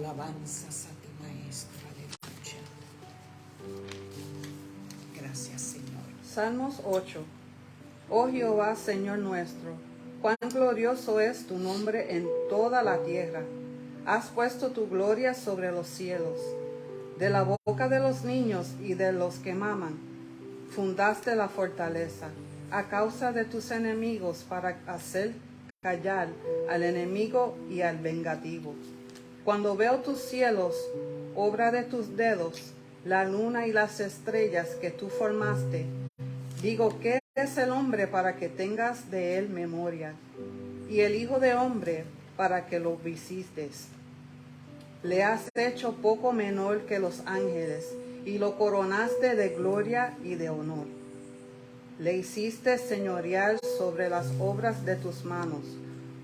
alabanzas a ti, Maestro. Aleluya. Gracias, Señor. Salmos 8. Oh Jehová, Señor nuestro, cuán glorioso es tu nombre en toda la tierra. Has puesto tu gloria sobre los cielos. De la boca de los niños y de los que maman, fundaste la fortaleza, a causa de tus enemigos, para hacer callar al enemigo y al vengativo. Cuando veo tus cielos, obra de tus dedos, la luna y las estrellas que tú formaste, digo, ¿qué es el hombre para que tengas de él memoria? Y el hijo de hombre para que lo visites. Le has hecho poco menor que los ángeles, y lo coronaste de gloria y de honor. Le hiciste señorial sobre las obras de tus manos,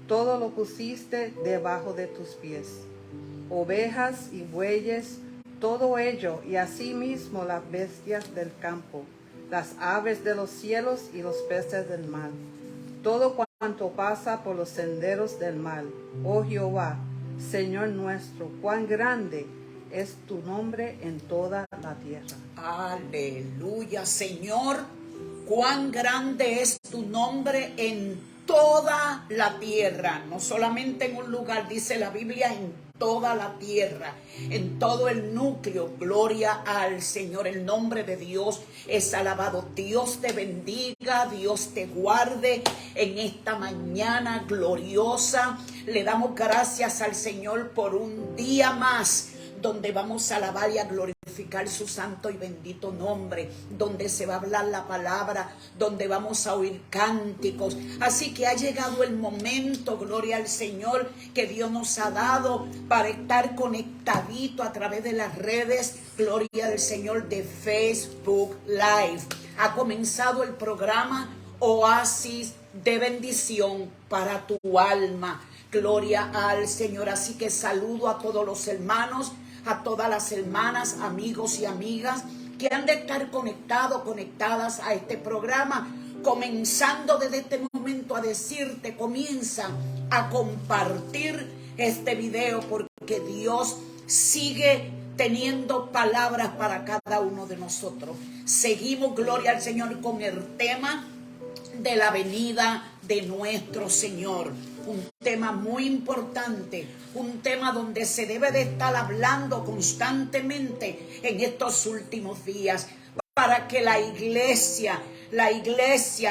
todo lo pusiste debajo de tus pies. Ovejas y bueyes, todo ello, y asimismo las bestias del campo, las aves de los cielos y los peces del mar, todo cuanto pasa por los senderos del mar. Oh Jehová, Señor nuestro, cuán grande es tu nombre en toda la tierra. Aleluya, Señor. Cuán grande es tu nombre en toda la tierra. No solamente en un lugar, dice la Biblia, en toda la tierra, en todo el núcleo. Gloria al Señor. El nombre de Dios es alabado. Dios te bendiga, Dios te guarde en esta mañana gloriosa. Le damos gracias al Señor por un día más donde vamos a alabar y a glorificar su santo y bendito nombre, donde se va a hablar la palabra, donde vamos a oír cánticos. Así que ha llegado el momento, gloria al Señor, que Dios nos ha dado para estar conectadito a través de las redes, gloria al Señor, de Facebook Live. Ha comenzado el programa Oasis de bendición para tu alma. Gloria al Señor. Así que saludo a todos los hermanos, a todas las hermanas, amigos y amigas que han de estar conectadas a este programa, comenzando desde este momento a decirte, comienza a compartir este video, porque Dios sigue teniendo palabras para cada uno de nosotros. Seguimos, gloria al Señor, con el tema de la venida de nuestro Señor. Un tema muy importante, un tema donde se debe de estar hablando constantemente en estos últimos días, para que la iglesia,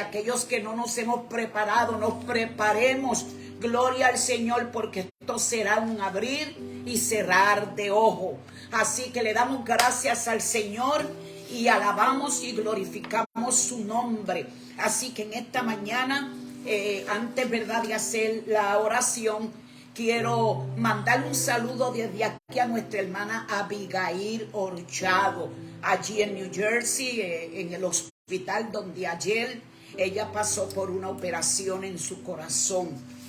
aquellos que no nos hemos preparado, nos preparemos, gloria al Señor, porque esto será un abrir y cerrar de ojo. Así que le damos gracias al Señor y alabamos y glorificamos su nombre. Así que en esta mañana, antes, ¿verdad?, de hacer la oración, quiero mandar un saludo desde aquí a nuestra hermana Abigail Orchado, allí en New Jersey, en el hospital donde ayer ella pasó por una operación en su corazón.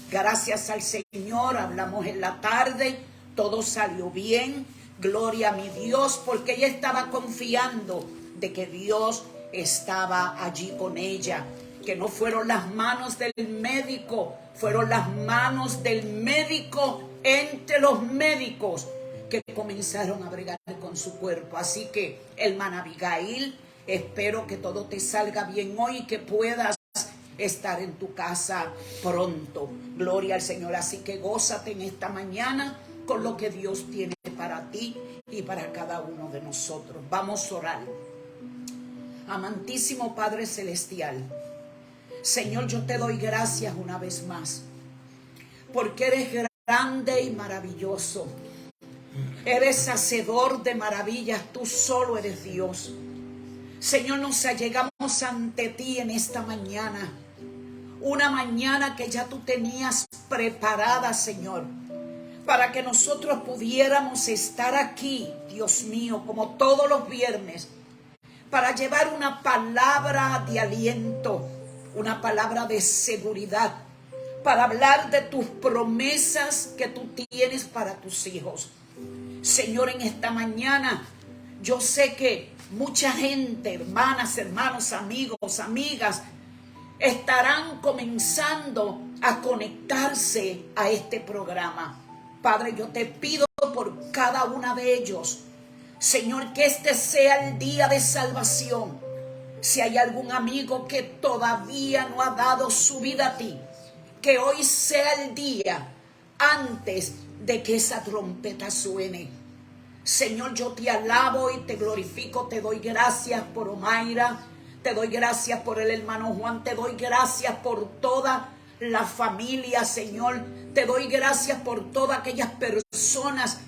Gracias al Señor, hablamos en la tarde, todo salió bien, gloria a mi Dios, porque ella estaba confiando de que Dios estaba allí con ella, que no fueron las manos del médico, fueron las manos del médico entre los médicos que comenzaron a bregar con su cuerpo. Así que, hermana Abigail, espero que todo te salga bien hoy y que puedas estar en tu casa pronto. Gloria al Señor. Así que gózate en esta mañana con lo que Dios tiene para ti y para cada uno de nosotros. Vamos a orar. Amantísimo Padre Celestial, Señor, yo te doy gracias una vez más, porque eres grande y maravilloso. Eres hacedor de maravillas, tú solo eres Dios. Señor, nos allegamos ante ti en esta mañana, una mañana que ya tú tenías preparada, Señor, para que nosotros pudiéramos estar aquí, Dios mío, como todos los viernes, para llevar una palabra de aliento, una palabra de seguridad, para hablar de tus promesas que tú tienes para tus hijos. Señor, en esta mañana yo sé que mucha gente, hermanas, hermanos, amigos, amigas, estarán comenzando a conectarse a este programa. Padre, yo te pido por cada una de ellos. Señor, que este sea el día de salvación. Si hay algún amigo que todavía no ha dado su vida a ti, que hoy sea el día antes de que esa trompeta suene. Señor, yo te alabo y te glorifico, te doy gracias por Omaira, te doy gracias por el hermano Juan, te doy gracias por toda la familia, Señor. Te doy gracias por todas aquellas personas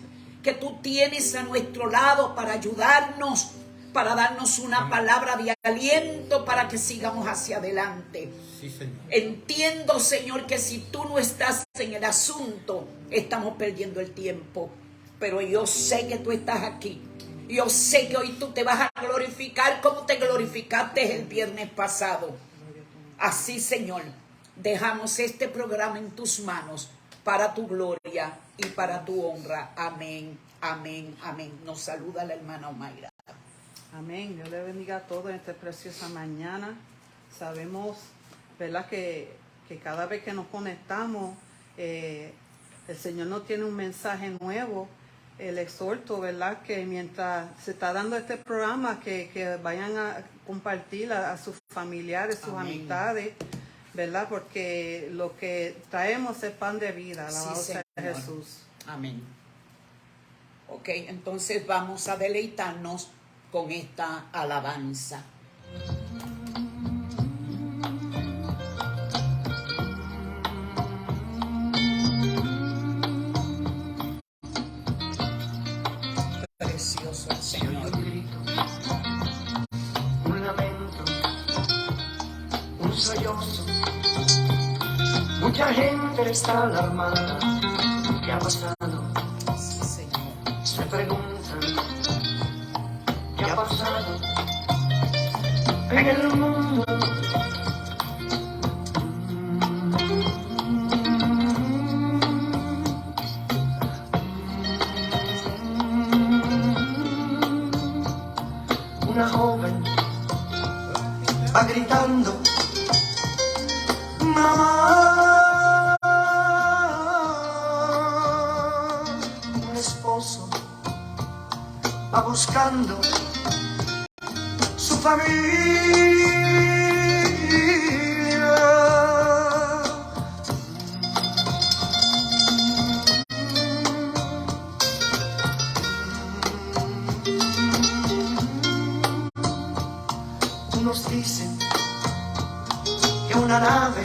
que tú tienes a nuestro lado para ayudarnos, para darnos una palabra de aliento para que sigamos hacia adelante. Sí, Señor. Entiendo, Señor, que si tú no estás en el asunto, estamos perdiendo el tiempo. Pero yo sé que tú estás aquí. Yo sé que hoy tú te vas a glorificar como te glorificaste el viernes pasado. Así, Señor, dejamos este programa en tus manos para tu gloria y para tu honra. Amén, amén, amén. Nos saluda la hermana Omaira. Amén. Dios le bendiga a todos en esta preciosa mañana. Sabemos, ¿verdad?, que cada vez que nos conectamos, el Señor nos tiene un mensaje nuevo. El exhorto, ¿verdad?, que mientras se está dando este programa, que vayan a compartir a sus familiares, sus Amén. amistades, ¿verdad? Porque lo que traemos es pan de vida. Alabado Sí, sea Señor. Jesús. Amén. Ok, entonces vamos a deleitarnos con esta alabanza. Precioso el Señor. Un grito, un lamento, un sollozo. Mucha gente está alarmada. ¿Qué ha pasado? Sí, Señor. Se preguntan. ¿Qué ha pasado en el mundo? Una joven va gritando, mamá. Un esposo va buscando su familia. Unos dicen que una nave,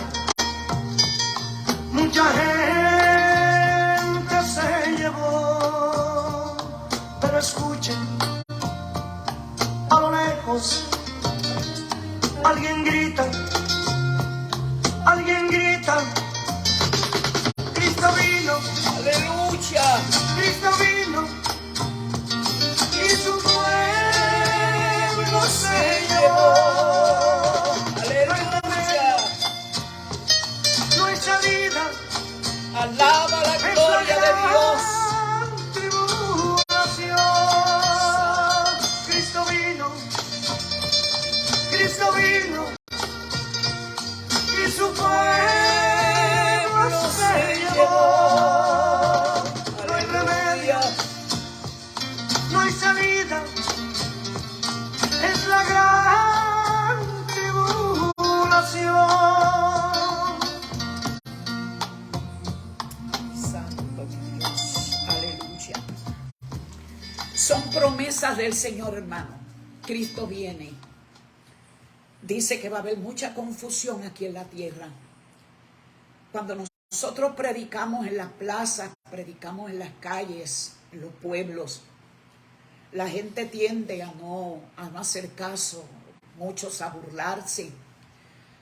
mucha gente se llevó, pero escuchen, a lo lejos alguien grita, Cristo vino, Aleluya. Cristo vino, y su pueblo se llevó. Aleluya. No hay salida, Alaba la gloria de Dios. Tribulación. Cristo vino, y su pueblo se llevó. No hay remedio, no hay salida, es la gran tribulación. Santo Dios. Aleluya. Son promesas del Señor, hermano. Cristo viene. Dice que va a haber mucha confusión aquí en la tierra. Cuando nosotros predicamos en las plazas, predicamos en las calles, en los pueblos, la gente tiende a no hacer caso, muchos a burlarse.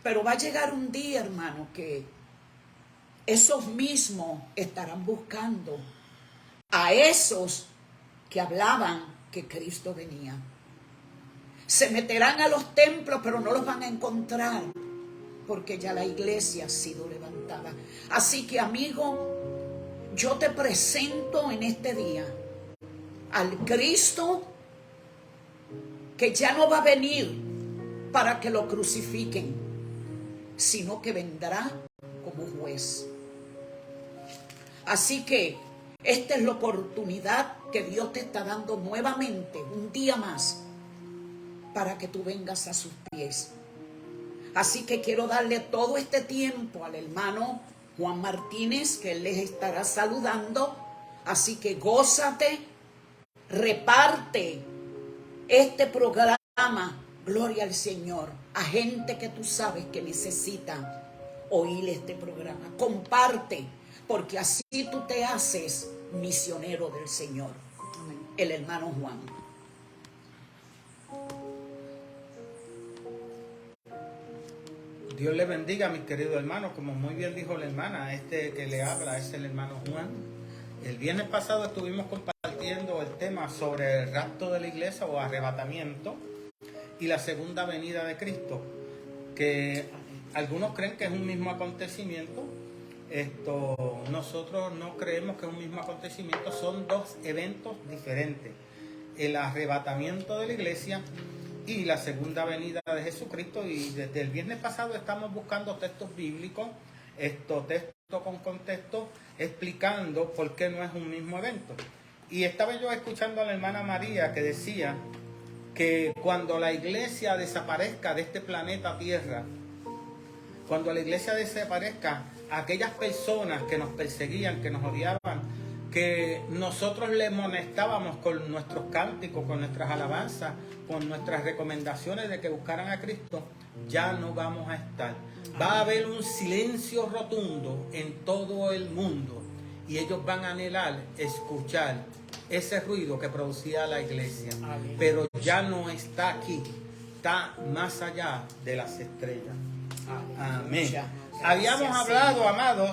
Pero va a llegar un día, hermano, que esos mismos estarán buscando a esos que hablaban que Cristo venía. Se meterán a los templos, pero no los van a encontrar, porque ya la iglesia ha sido levantada. Así que, amigo, yo te presento en este día al Cristo que ya no va a venir para que lo crucifiquen, sino que vendrá como juez. Así que Esta es la oportunidad que Dios te está dando nuevamente, un día más, para que tú vengas a sus pies. Así que quiero darle todo este tiempo al hermano Juan Martínez, que él les estará saludando. Así que gózate, reparte este programa, gloria al Señor, a gente que tú sabes que necesita oír este programa. Comparte, porque así tú te haces misionero del Señor. Amén. El hermano Juan. Dios le bendiga, mis queridos hermanos. Como muy bien dijo la hermana, este que le habla es el hermano Juan. El viernes pasado estuvimos compartiendo el tema sobre el rapto de la iglesia o arrebatamiento y la segunda venida de Cristo, que algunos creen que es un mismo acontecimiento. Nosotros no creemos que es un mismo acontecimiento, son dos eventos diferentes: el arrebatamiento de la iglesia y la segunda venida de Jesucristo. Y desde el viernes pasado estamos buscando textos bíblicos, textos con contexto, explicando por qué no es un mismo evento. Y estaba yo escuchando a la hermana María que decía que cuando la iglesia desaparezca de este planeta Tierra, cuando la iglesia desaparezca, aquellas personas que nos perseguían, que nos odiaban, que nosotros le molestábamos con nuestros cánticos, con nuestras alabanzas, con nuestras recomendaciones de que buscaran a Cristo, ya no vamos a estar. Va a haber un silencio rotundo en todo el mundo y ellos van a anhelar escuchar ese ruido que producía la iglesia. Amén. Pero ya no está aquí, está más allá de las estrellas. Amén. Habíamos hablado, amados,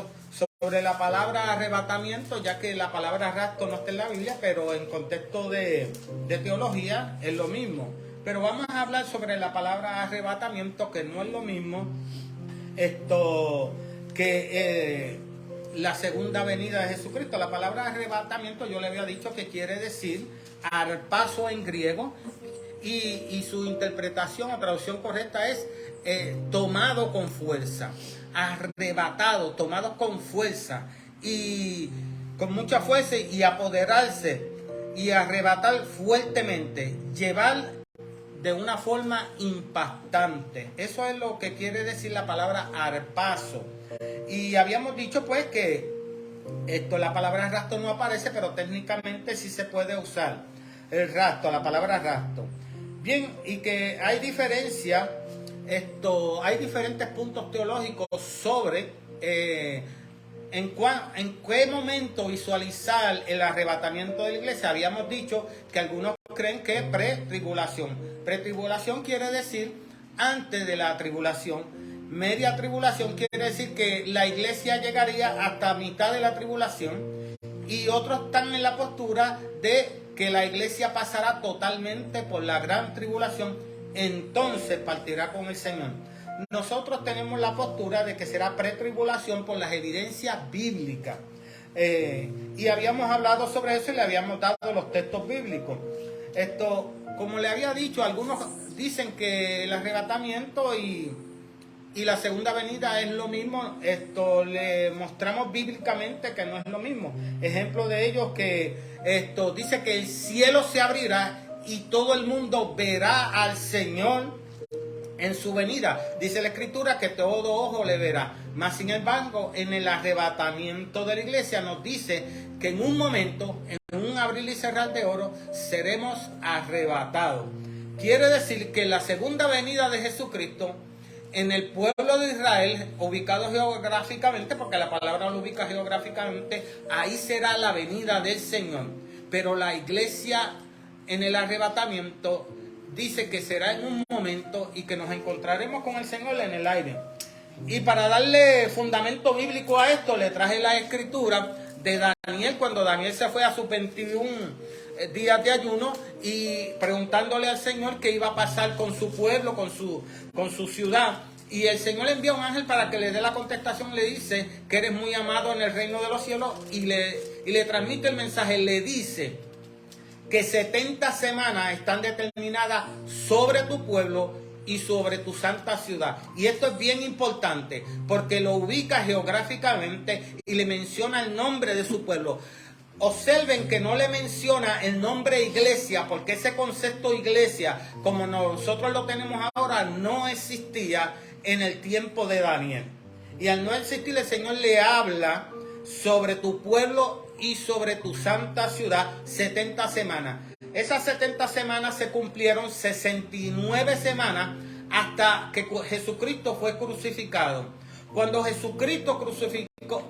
sobre la palabra arrebatamiento, ya que la palabra rapto no está en la Biblia, pero en contexto de teología es lo mismo. Pero vamos a hablar sobre la palabra arrebatamiento, que no es lo mismo que la segunda venida de Jesucristo. La palabra arrebatamiento yo le había dicho que quiere decir arpazo en griego, y su interpretación o traducción correcta es tomado con fuerza, arrebatado, tomado con fuerza y con mucha fuerza, y apoderarse y arrebatar fuertemente, llevar de una forma impactante. Eso es lo que quiere decir la palabra arpazo. Y habíamos dicho pues que la palabra rapto no aparece, pero técnicamente sí se puede usar el rapto, la palabra rapto. Bien, y que hay diferencia, hay diferentes puntos teológicos sobre en qué momento visualizar el arrebatamiento de la iglesia. Habíamos dicho que algunos creen que es pretribulación. Pretribulación quiere decir antes de la tribulación. Media tribulación quiere decir que la iglesia llegaría hasta mitad de la tribulación. Y otros están en la postura de que la iglesia pasará totalmente por la gran tribulación, entonces partirá con el Señor. Nosotros tenemos la postura de que será pretribulación por las evidencias bíblicas. Y habíamos hablado sobre eso y le habíamos dado los textos bíblicos. Como le había dicho, algunos dicen que el arrebatamiento y la segunda venida es lo mismo. Le mostramos bíblicamente que no es lo mismo. Ejemplo de ellos que dice que el cielo se abrirá y todo el mundo verá al Señor en su venida. Dice la Escritura que todo ojo le verá. Mas sin embargo, en el arrebatamiento de la iglesia nos dice que en un momento, en un abrir y cerrar de oro, seremos arrebatados. Quiere decir que la segunda venida de Jesucristo en el pueblo de Israel, ubicado geográficamente, porque la palabra lo ubica geográficamente, ahí será la venida del Señor. Pero la iglesia en el arrebatamiento dice que será en un momento y que nos encontraremos con el Señor en el aire. Y para darle fundamento bíblico a esto, le traje la escritura de Daniel, cuando Daniel se fue a sus 21 días de ayuno y preguntándole al Señor qué iba a pasar con su pueblo, con su ciudad. Y el Señor le envía un ángel para que le dé la contestación. Le dice que eres muy amado en el reino de los cielos y le transmite el mensaje. Le dice que 70 semanas están determinadas sobre tu pueblo y sobre tu santa ciudad. Y esto es bien importante porque lo ubica geográficamente y le menciona el nombre de su pueblo. observen que no le menciona el nombre iglesia, porque ese concepto iglesia, como nosotros lo tenemos ahora, no existía en el tiempo de Daniel. Y al no existir, el Señor le habla sobre tu pueblo y sobre tu santa ciudad 70 semanas. Esas 70 semanas se cumplieron 69 semanas hasta que Jesucristo fue crucificado. Cuando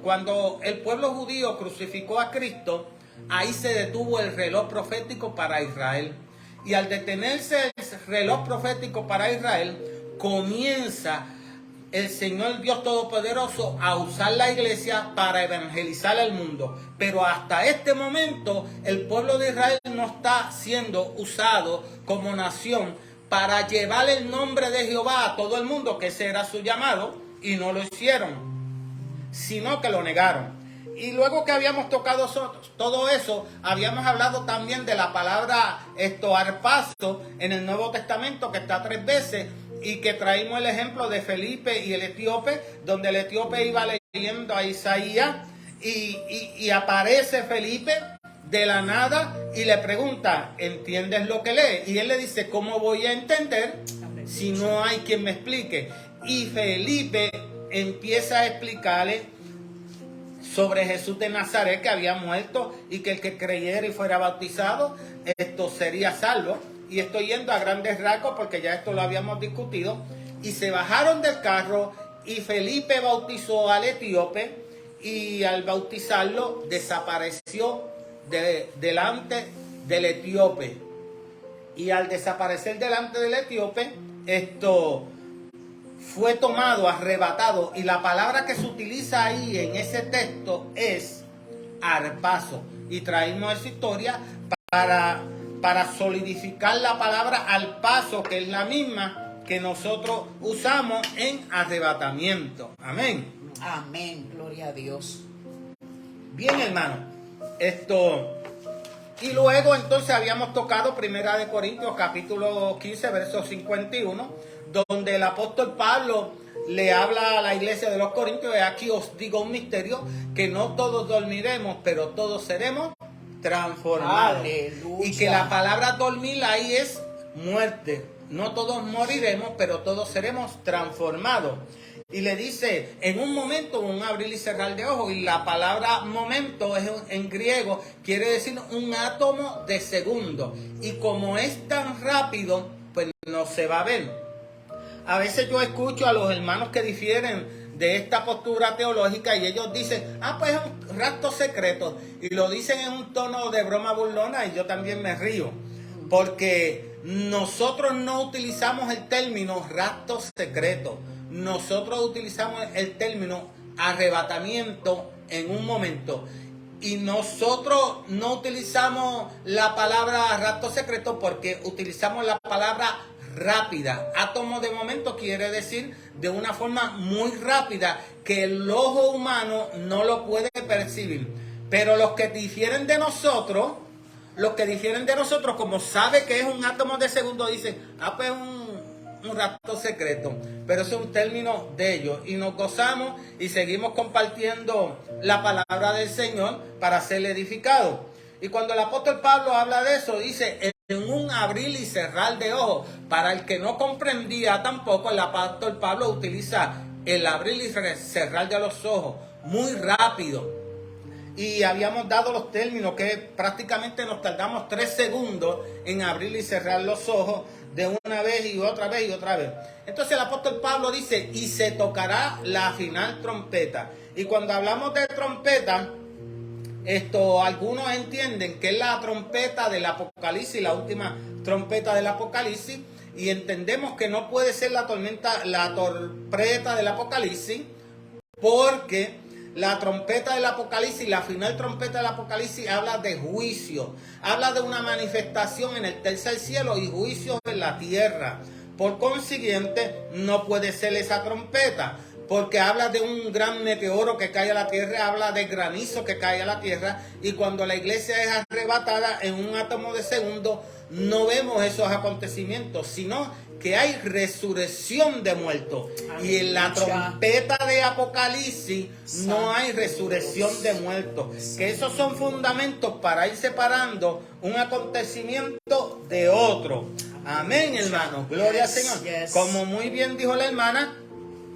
cuando el pueblo judío crucificó a Cristo, ahí se detuvo el reloj profético para Israel. Y al detenerse el reloj profético para Israel, comienza el Señor Dios Todopoderoso a usar la iglesia para evangelizar al mundo. Pero hasta este momento el pueblo de Israel no está siendo usado como nación para llevar el nombre de Jehová a todo el mundo, que ese era su llamado, y no lo hicieron, sino que lo negaron. Y luego que habíamos tocado todo eso, habíamos hablado también de la palabra arpazo en el Nuevo Testamento, que está 3 veces, y que traímos el ejemplo de Felipe y el etíope, donde el etíope iba leyendo a Isaías y aparece Felipe de la nada y le pregunta, ¿entiendes lo que lee? Y él le dice, ¿cómo voy a entender si no hay quien me explique? Y Felipe empieza a explicarle sobre Jesús de Nazaret, que había muerto y que el que creyera y fuera bautizado, esto sería salvo. Y estoy yendo a grandes rasgos porque ya esto lo habíamos discutido. Y se bajaron del carro y Felipe bautizó al etíope, y al bautizarlo desapareció delante del etíope. Y al desaparecer delante del etíope, esto fue tomado, arrebatado. Y la palabra que se utiliza ahí en ese texto es arpazo. Y traímos esa historia para solidificar la palabra al paso, que es la misma que nosotros usamos en arrebatamiento. Amén. Amén, gloria a Dios. Bien, hermano. Y luego entonces habíamos tocado 1 Corintios capítulo 15, verso 51, donde el apóstol Pablo le habla a la iglesia de los Corintios: aquí os digo un misterio, que no todos dormiremos, pero todos seremos transformados. Aleluya. Y que la palabra dormir ahí es muerte. No todos moriremos, pero todos seremos transformados. Y le dice, en un momento, un abrir y cerrar de ojos. Y la palabra momento es en griego, quiere decir un átomo de segundo. Y como es tan rápido, pues no se va a ver. A veces yo escucho a los hermanos que difieren de esta postura teológica y ellos dicen, pues es un rapto secreto. Y lo dicen en un tono de broma burlona y yo también me río. Porque nosotros no utilizamos el término rapto secreto. Nosotros utilizamos el término arrebatamiento en un momento. Y nosotros no utilizamos la palabra rapto secreto porque utilizamos la palabra rápida. Átomo de momento quiere decir de una forma muy rápida que el ojo humano no lo puede percibir. Pero los que difieren de nosotros, como sabe que es un átomo de segundo, dicen, pues un rapto secreto. Pero eso es un término de ellos. Y nos gozamos y seguimos compartiendo la palabra del Señor para ser edificados. Y cuando el apóstol Pablo habla de eso, dice, en un abrir y cerrar de ojos. Para el que no comprendía tampoco, el apóstol Pablo utiliza el abrir y cerrar de los ojos muy rápido. Y habíamos dado los términos que prácticamente nos tardamos 3 segundos en abrir y cerrar los ojos de una vez y otra vez y otra vez. Entonces el apóstol Pablo dice, y se tocará la final trompeta. Y cuando hablamos de trompeta, algunos entienden que es la trompeta del Apocalipsis, la última trompeta del Apocalipsis, y entendemos que no puede ser la trompeta del Apocalipsis, porque la trompeta del Apocalipsis, la final trompeta del Apocalipsis, habla de juicio, habla de una manifestación en el tercer cielo y juicio en la tierra. Por consiguiente, no puede ser esa trompeta. porque habla de un gran meteoro que cae a la tierra, habla de granizo que cae a la tierra, y cuando la iglesia es arrebatada en un átomo de segundo, no vemos esos acontecimientos, sino que hay resurrección de muertos. Y en la trompeta de Apocalipsis no hay resurrección de muertos. Que esos son fundamentos para ir separando un acontecimiento de otro. Amén, hermano. Gloria al Señor. Como muy bien dijo la hermana,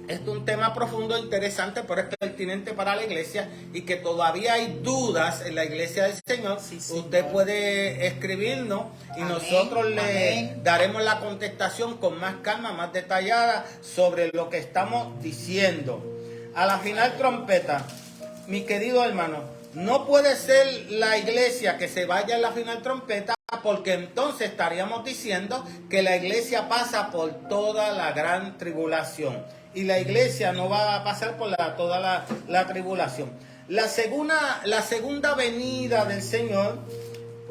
esto es un tema profundo, interesante, pero es pertinente para la iglesia y que todavía hay dudas en la iglesia del Señor. Usted puede escribirnos y nosotros le daremos la contestación con más calma, más detallada sobre lo que estamos diciendo. A la final trompeta, mi querido hermano, no puede ser la iglesia que se vaya en la final trompeta, porque entonces estaríamos diciendo que la iglesia pasa por toda la gran tribulación. Y la iglesia no va a pasar por toda la tribulación. La segunda venida del Señor,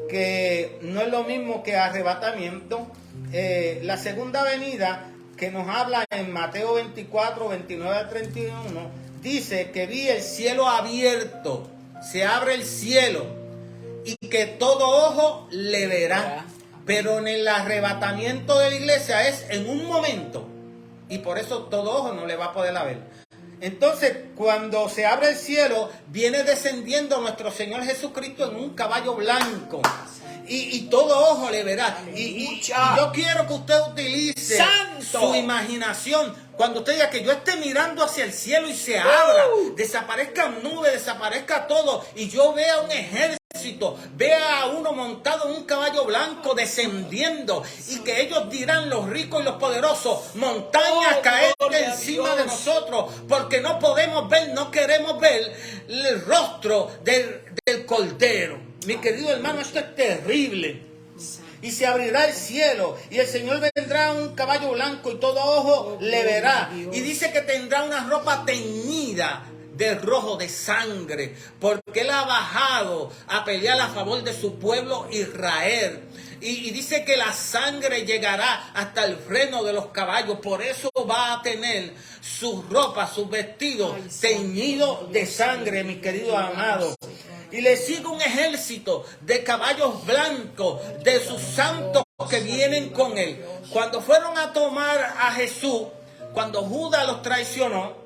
que no es lo mismo que arrebatamiento, la segunda venida que nos habla en Mateo 24, 29 al 31, dice que vi el cielo abierto, se abre el cielo y que todo ojo le verá. Pero en el arrebatamiento de la iglesia es en un momento. Y por eso todo ojo no le va a poder ver. Entonces, cuando se abre el cielo, viene descendiendo nuestro Señor Jesucristo en un caballo blanco. Y todo ojo le verá. Y yo quiero que usted utilice su imaginación. Cuando usted diga que yo esté mirando hacia el cielo y se abra, desaparezcan nubes, desaparezca todo, y yo vea un ejército, vea a uno montado en un caballo blanco descendiendo, y que ellos dirán, los ricos y los poderosos, montañas caer encima de nosotros, porque no podemos ver, no queremos ver el rostro del Cordero. Mi querido hermano, esto es terrible. Y se abrirá el cielo, y el Señor vendrá en un caballo blanco, y todo ojo le verá. Y dice que tendrá una ropa teñida de rojo, de sangre, porque Él ha bajado a pelear a favor de su pueblo Israel. Y dice que la sangre llegará hasta el freno de los caballos. Por eso va a tener su ropa, sus vestidos teñidos de sangre, mi querido amado. Y le sigue un ejército de caballos blancos, de sus santos que vienen con él. Cuando fueron a tomar a Jesús, cuando Judas los traicionó,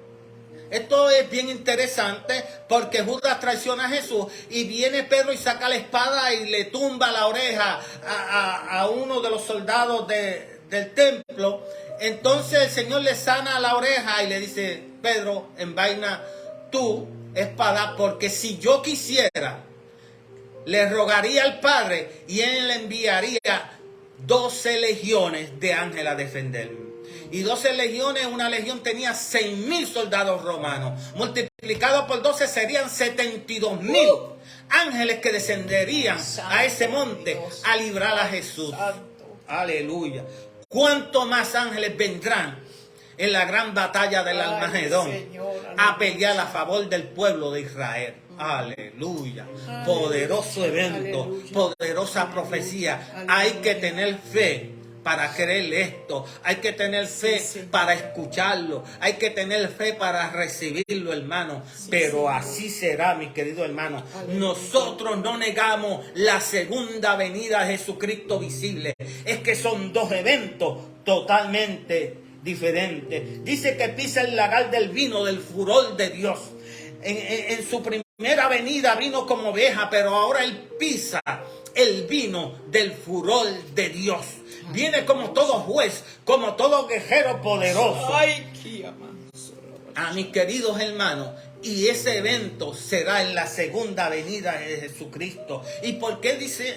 esto es bien interesante porque Judas traiciona a Jesús y viene Pedro y saca la espada y le tumba la oreja a uno de los soldados del templo. Entonces el Señor le sana la oreja y le dice, Pedro, envaina tu espada, porque si yo quisiera, le rogaría al Padre y Él le enviaría 12 legiones de ángeles a defenderme. Y 12 legiones, una legión tenía 6.000 soldados romanos. Multiplicado por 12 serían 72.000 ángeles que descenderían a ese monte a librar a Jesús. Aleluya. ¿Cuántos más ángeles vendrán en la gran batalla del Armagedón a pelear a favor del pueblo de Israel? Aleluya. Poderoso evento, poderosa profecía. Hay que tener fe para creer esto, hay que tener fe para escucharlo, hay que tener fe para recibirlo, hermano. Pero así será, mi querido hermano. Nosotros no negamos la segunda venida de Jesucristo visible. Es que son dos eventos totalmente diferentes. Dice que pisa el lagar del vino, del furor de Dios. En su primera venida vino como oveja, pero ahora Él pisa el vino del furor de Dios. Viene como todo juez, como todo guerrero poderoso. A mis queridos hermanos, y ese evento será en la segunda venida de Jesucristo. ¿Y por qué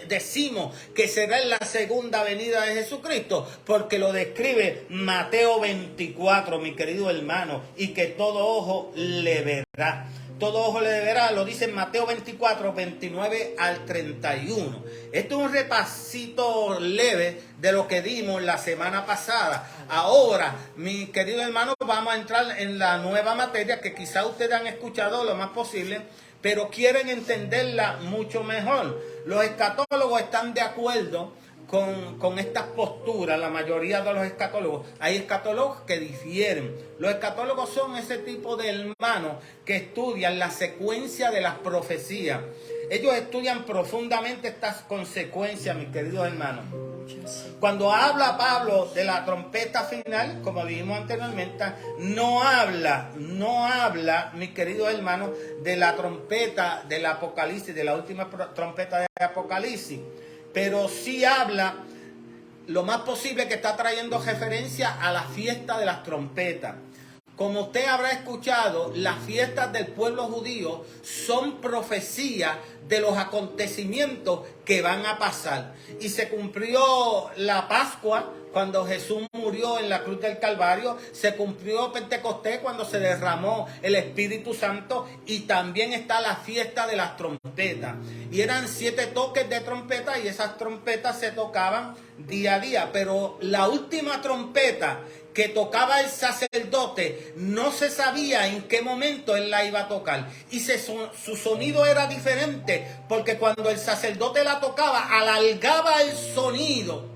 decimos que será en la segunda venida de Jesucristo? Porque lo describe Mateo 24, mi querido hermano, y que todo ojo le verá. Todo ojo le verá, lo dice en Mateo 24, 29 al 31. Esto es un repasito leve de lo que dimos la semana pasada. Ahora, mis queridos hermanos, vamos a entrar en la nueva materia que quizá ustedes han escuchado lo más posible, pero quieren entenderla mucho mejor. Los escatólogos están de acuerdo con estas posturas, la mayoría de los escatólogos. Hay escatólogos que difieren. Los escatólogos son ese tipo de hermanos que estudian la secuencia de las profecías. Ellos estudian profundamente estas consecuencias, mis queridos hermanos. Cuando habla Pablo de la trompeta final, como dijimos anteriormente, no habla, mis queridos hermanos, de la trompeta del Apocalipsis, de la última trompeta de Apocalipsis. Pero sí habla, lo más posible, que está trayendo referencia a la fiesta de las trompetas. Como usted habrá escuchado, las fiestas del pueblo judío son profecías de los acontecimientos que van a pasar. Y se cumplió la Pascua cuando Jesús murió en la cruz del Calvario. Se cumplió Pentecostés cuando se derramó el Espíritu Santo. Y también está la fiesta de las trompetas. Y eran 7 toques de trompeta y esas trompetas se tocaban día a día. Pero la última trompeta que tocaba el sacerdote, no se sabía en qué momento él la iba a tocar. Y su sonido era diferente, porque cuando el sacerdote la tocaba, alargaba el sonido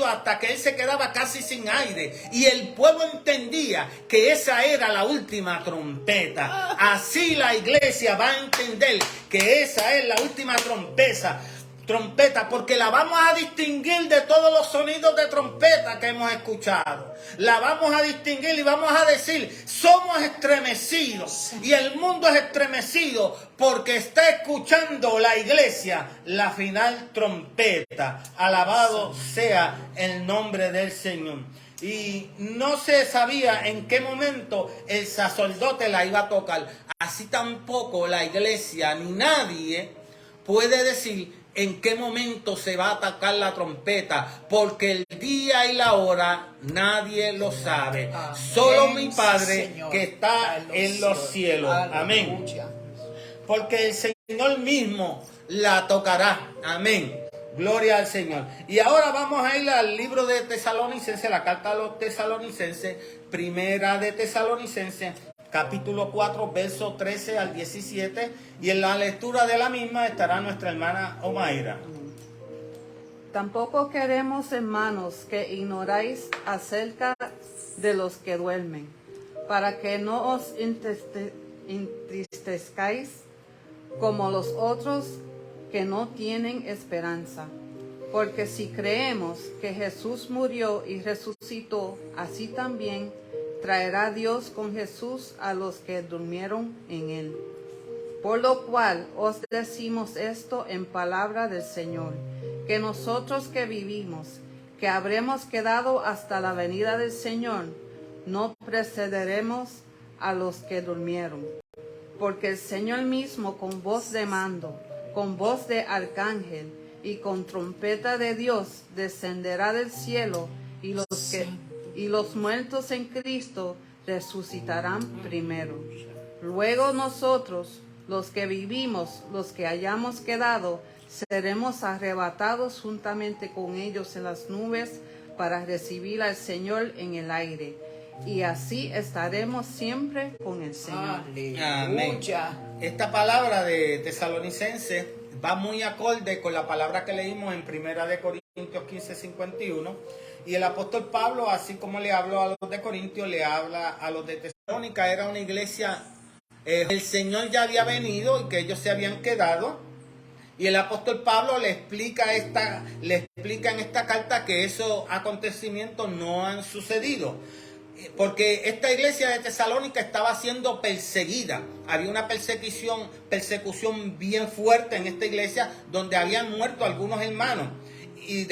hasta que él se quedaba casi sin aire. Y el pueblo entendía que esa era la última trompeta. Así la iglesia va a entender que esa es la última trompeta, porque la vamos a distinguir de todos los sonidos de trompeta que hemos escuchado. La vamos a distinguir y vamos a decir, somos estremecidos. Y el mundo es estremecido porque está escuchando la iglesia la final trompeta. Alabado sea el nombre del Señor. Y no se sabía en qué momento el sacerdote la iba a tocar. Así tampoco la iglesia ni nadie puede decir en qué momento se va a tocar la trompeta, porque el día y la hora nadie lo sabe. Amén. Solo mi Padre, Señor, que está en los cielos. Amén. Porque el Señor mismo la tocará. Amén. Gloria al Señor. Y ahora vamos a ir al libro de Tesalonicenses, la carta a los Tesalonicenses, primera de Tesalonicenses, capítulo 4, verso 13 al 17, y en la lectura de la misma estará nuestra hermana Omaira. Tampoco queremos, hermanos, que ignoráis acerca de los que duermen, para que no os entristezcáis como los otros que no tienen esperanza. Porque si creemos que Jesús murió y resucitó, así también traerá Dios con Jesús a los que durmieron en él. Por lo cual os decimos esto en palabra del Señor, que nosotros que vivimos, que habremos quedado hasta la venida del Señor, no precederemos a los que durmieron. Porque el Señor mismo, con voz de mando, con voz de arcángel y con trompeta de Dios, descenderá del cielo, y los muertos en Cristo resucitarán primero. Luego nosotros, los que vivimos, los que hayamos quedado, seremos arrebatados juntamente con ellos en las nubes para recibir al Señor en el aire. Y así estaremos siempre con el Señor. Amén. Esta palabra de Tesalonicenses va muy acorde con la palabra que leímos en Primera de Corintios 15:51. Y el apóstol Pablo, así como le habló a los de Corintios, le habla a los de Tesalónica. Era una iglesia, el Señor ya había venido y que ellos se habían quedado. Y el apóstol Pablo le explica en esta carta que esos acontecimientos no han sucedido. Porque esta iglesia de Tesalónica estaba siendo perseguida. Había una persecución bien fuerte en esta iglesia, donde habían muerto algunos hermanos. Y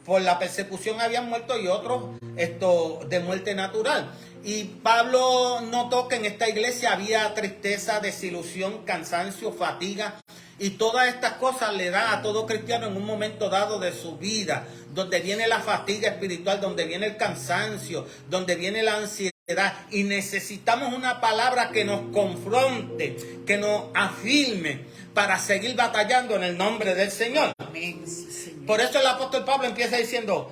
por la persecución habían muerto y otros de muerte natural. Y Pablo notó que en esta iglesia había tristeza, desilusión, cansancio, fatiga. Y todas estas cosas le da a todo cristiano en un momento dado de su vida, donde viene la fatiga espiritual, donde viene el cansancio, donde viene la ansiedad. Y necesitamos una palabra que nos confronte, que nos afirme para seguir batallando en el nombre del Señor. Amén. Por eso el apóstol Pablo empieza diciendo,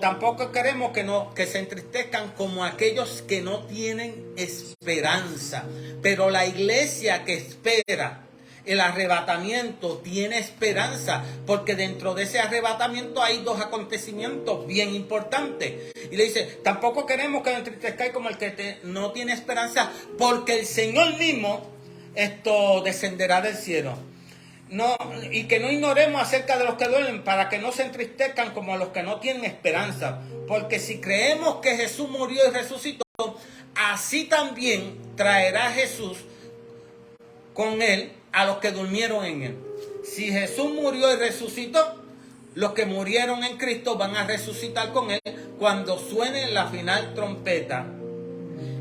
tampoco queremos que se entristezcan como aquellos que no tienen esperanza. Pero la iglesia que espera el arrebatamiento tiene esperanza, porque dentro de ese arrebatamiento hay dos acontecimientos bien importantes. Y le dice, tampoco queremos que entristezcáis como el que no tiene esperanza, porque el Señor mismo descenderá del cielo. No, y que no ignoremos acerca de los que duermen, para que no se entristezcan como los que no tienen esperanza. Porque si creemos que Jesús murió y resucitó, así también traerá Jesús con él a los que durmieron en él. Si Jesús murió y resucitó, los que murieron en Cristo van a resucitar con él cuando suene la final trompeta.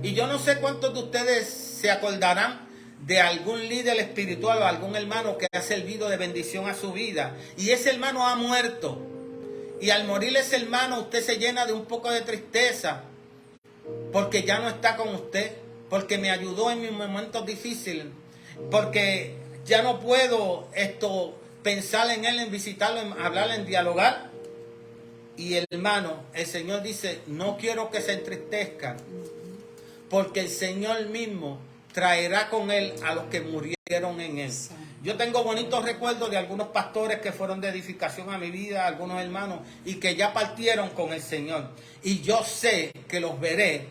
Y yo no sé cuántos de ustedes se acordarán de algún líder espiritual o algún hermano que ha servido de bendición a su vida, y ese hermano ha muerto, y al morir ese hermano usted se llena de un poco de tristeza porque ya no está con usted, porque me ayudó en mis momentos difíciles, porque ya no puedo pensar en él, en visitarlo, en hablarle, en dialogar. Y el hermano, el Señor dice, no quiero que se entristezcan, porque el Señor mismo traerá con él a los que murieron en él. Yo tengo bonitos recuerdos de algunos pastores que fueron de edificación a mi vida, algunos hermanos, y que ya partieron con el Señor. Y yo sé que los veré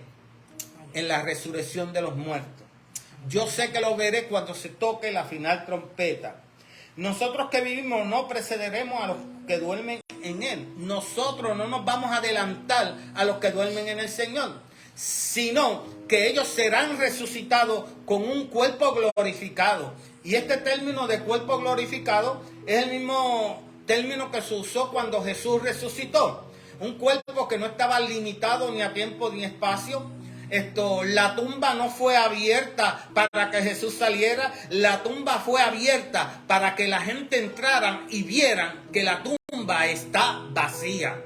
en la resurrección de los muertos. Yo sé que los veré cuando se toque la final trompeta. Nosotros que vivimos no precederemos a los que duermen en él. Nosotros no nos vamos a adelantar a los que duermen en el Señor, sino que ellos serán resucitados con un cuerpo glorificado. Y este término de cuerpo glorificado es el mismo término que se usó cuando Jesús resucitó. Un cuerpo que no estaba limitado ni a tiempo ni espacio. La tumba no fue abierta para que Jesús saliera. La tumba fue abierta para que la gente entrara y vieran que la tumba está vacía.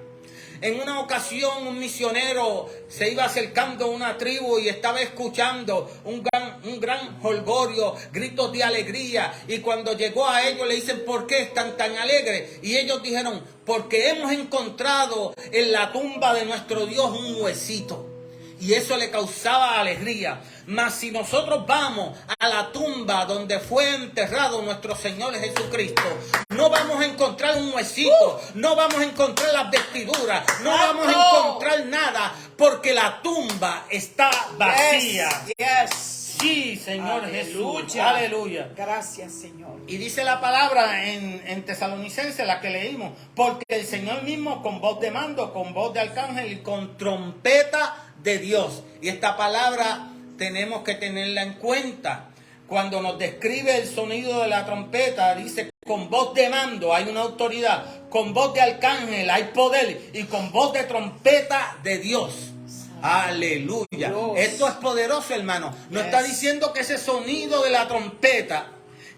En una ocasión un misionero se iba acercando a una tribu y estaba escuchando un gran jolgorio, gritos de alegría. Y cuando llegó a ellos le dicen, ¿por qué están tan alegres? Y ellos dijeron, porque hemos encontrado en la tumba de nuestro Dios un huesito. Y eso le causaba alegría. Mas si nosotros vamos a la tumba donde fue enterrado nuestro Señor Jesucristo, no vamos a encontrar un huesito, no vamos a encontrar las vestiduras, no vamos a encontrar nada, porque la tumba está vacía. Yes. Sí, Señor. Aleluya. Jesús. Aleluya. Gracias, Señor. Y dice la palabra en Tesalonicenses, la que leímos, porque el Señor mismo con voz de mando, con voz de arcángel y con trompeta de Dios. Y esta palabra tenemos que tenerla en cuenta. Cuando nos describe el sonido de la trompeta, dice con voz de mando hay una autoridad, con voz de arcángel hay poder, y con voz de trompeta de Dios. Aleluya. Dios. Esto es poderoso, hermano. Nos está diciendo que ese sonido de la trompeta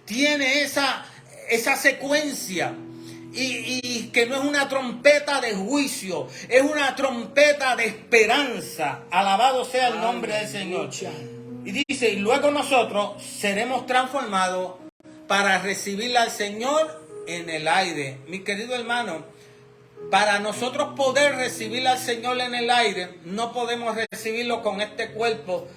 tiene esa secuencia. Y que no es una trompeta de juicio, es una trompeta de esperanza. Alabado sea el nombre del Señor. Y dice, y luego nosotros seremos transformados para recibir al Señor en el aire. Mi querido hermano, para nosotros poder recibir al Señor en el aire, no podemos recibirlo con este cuerpo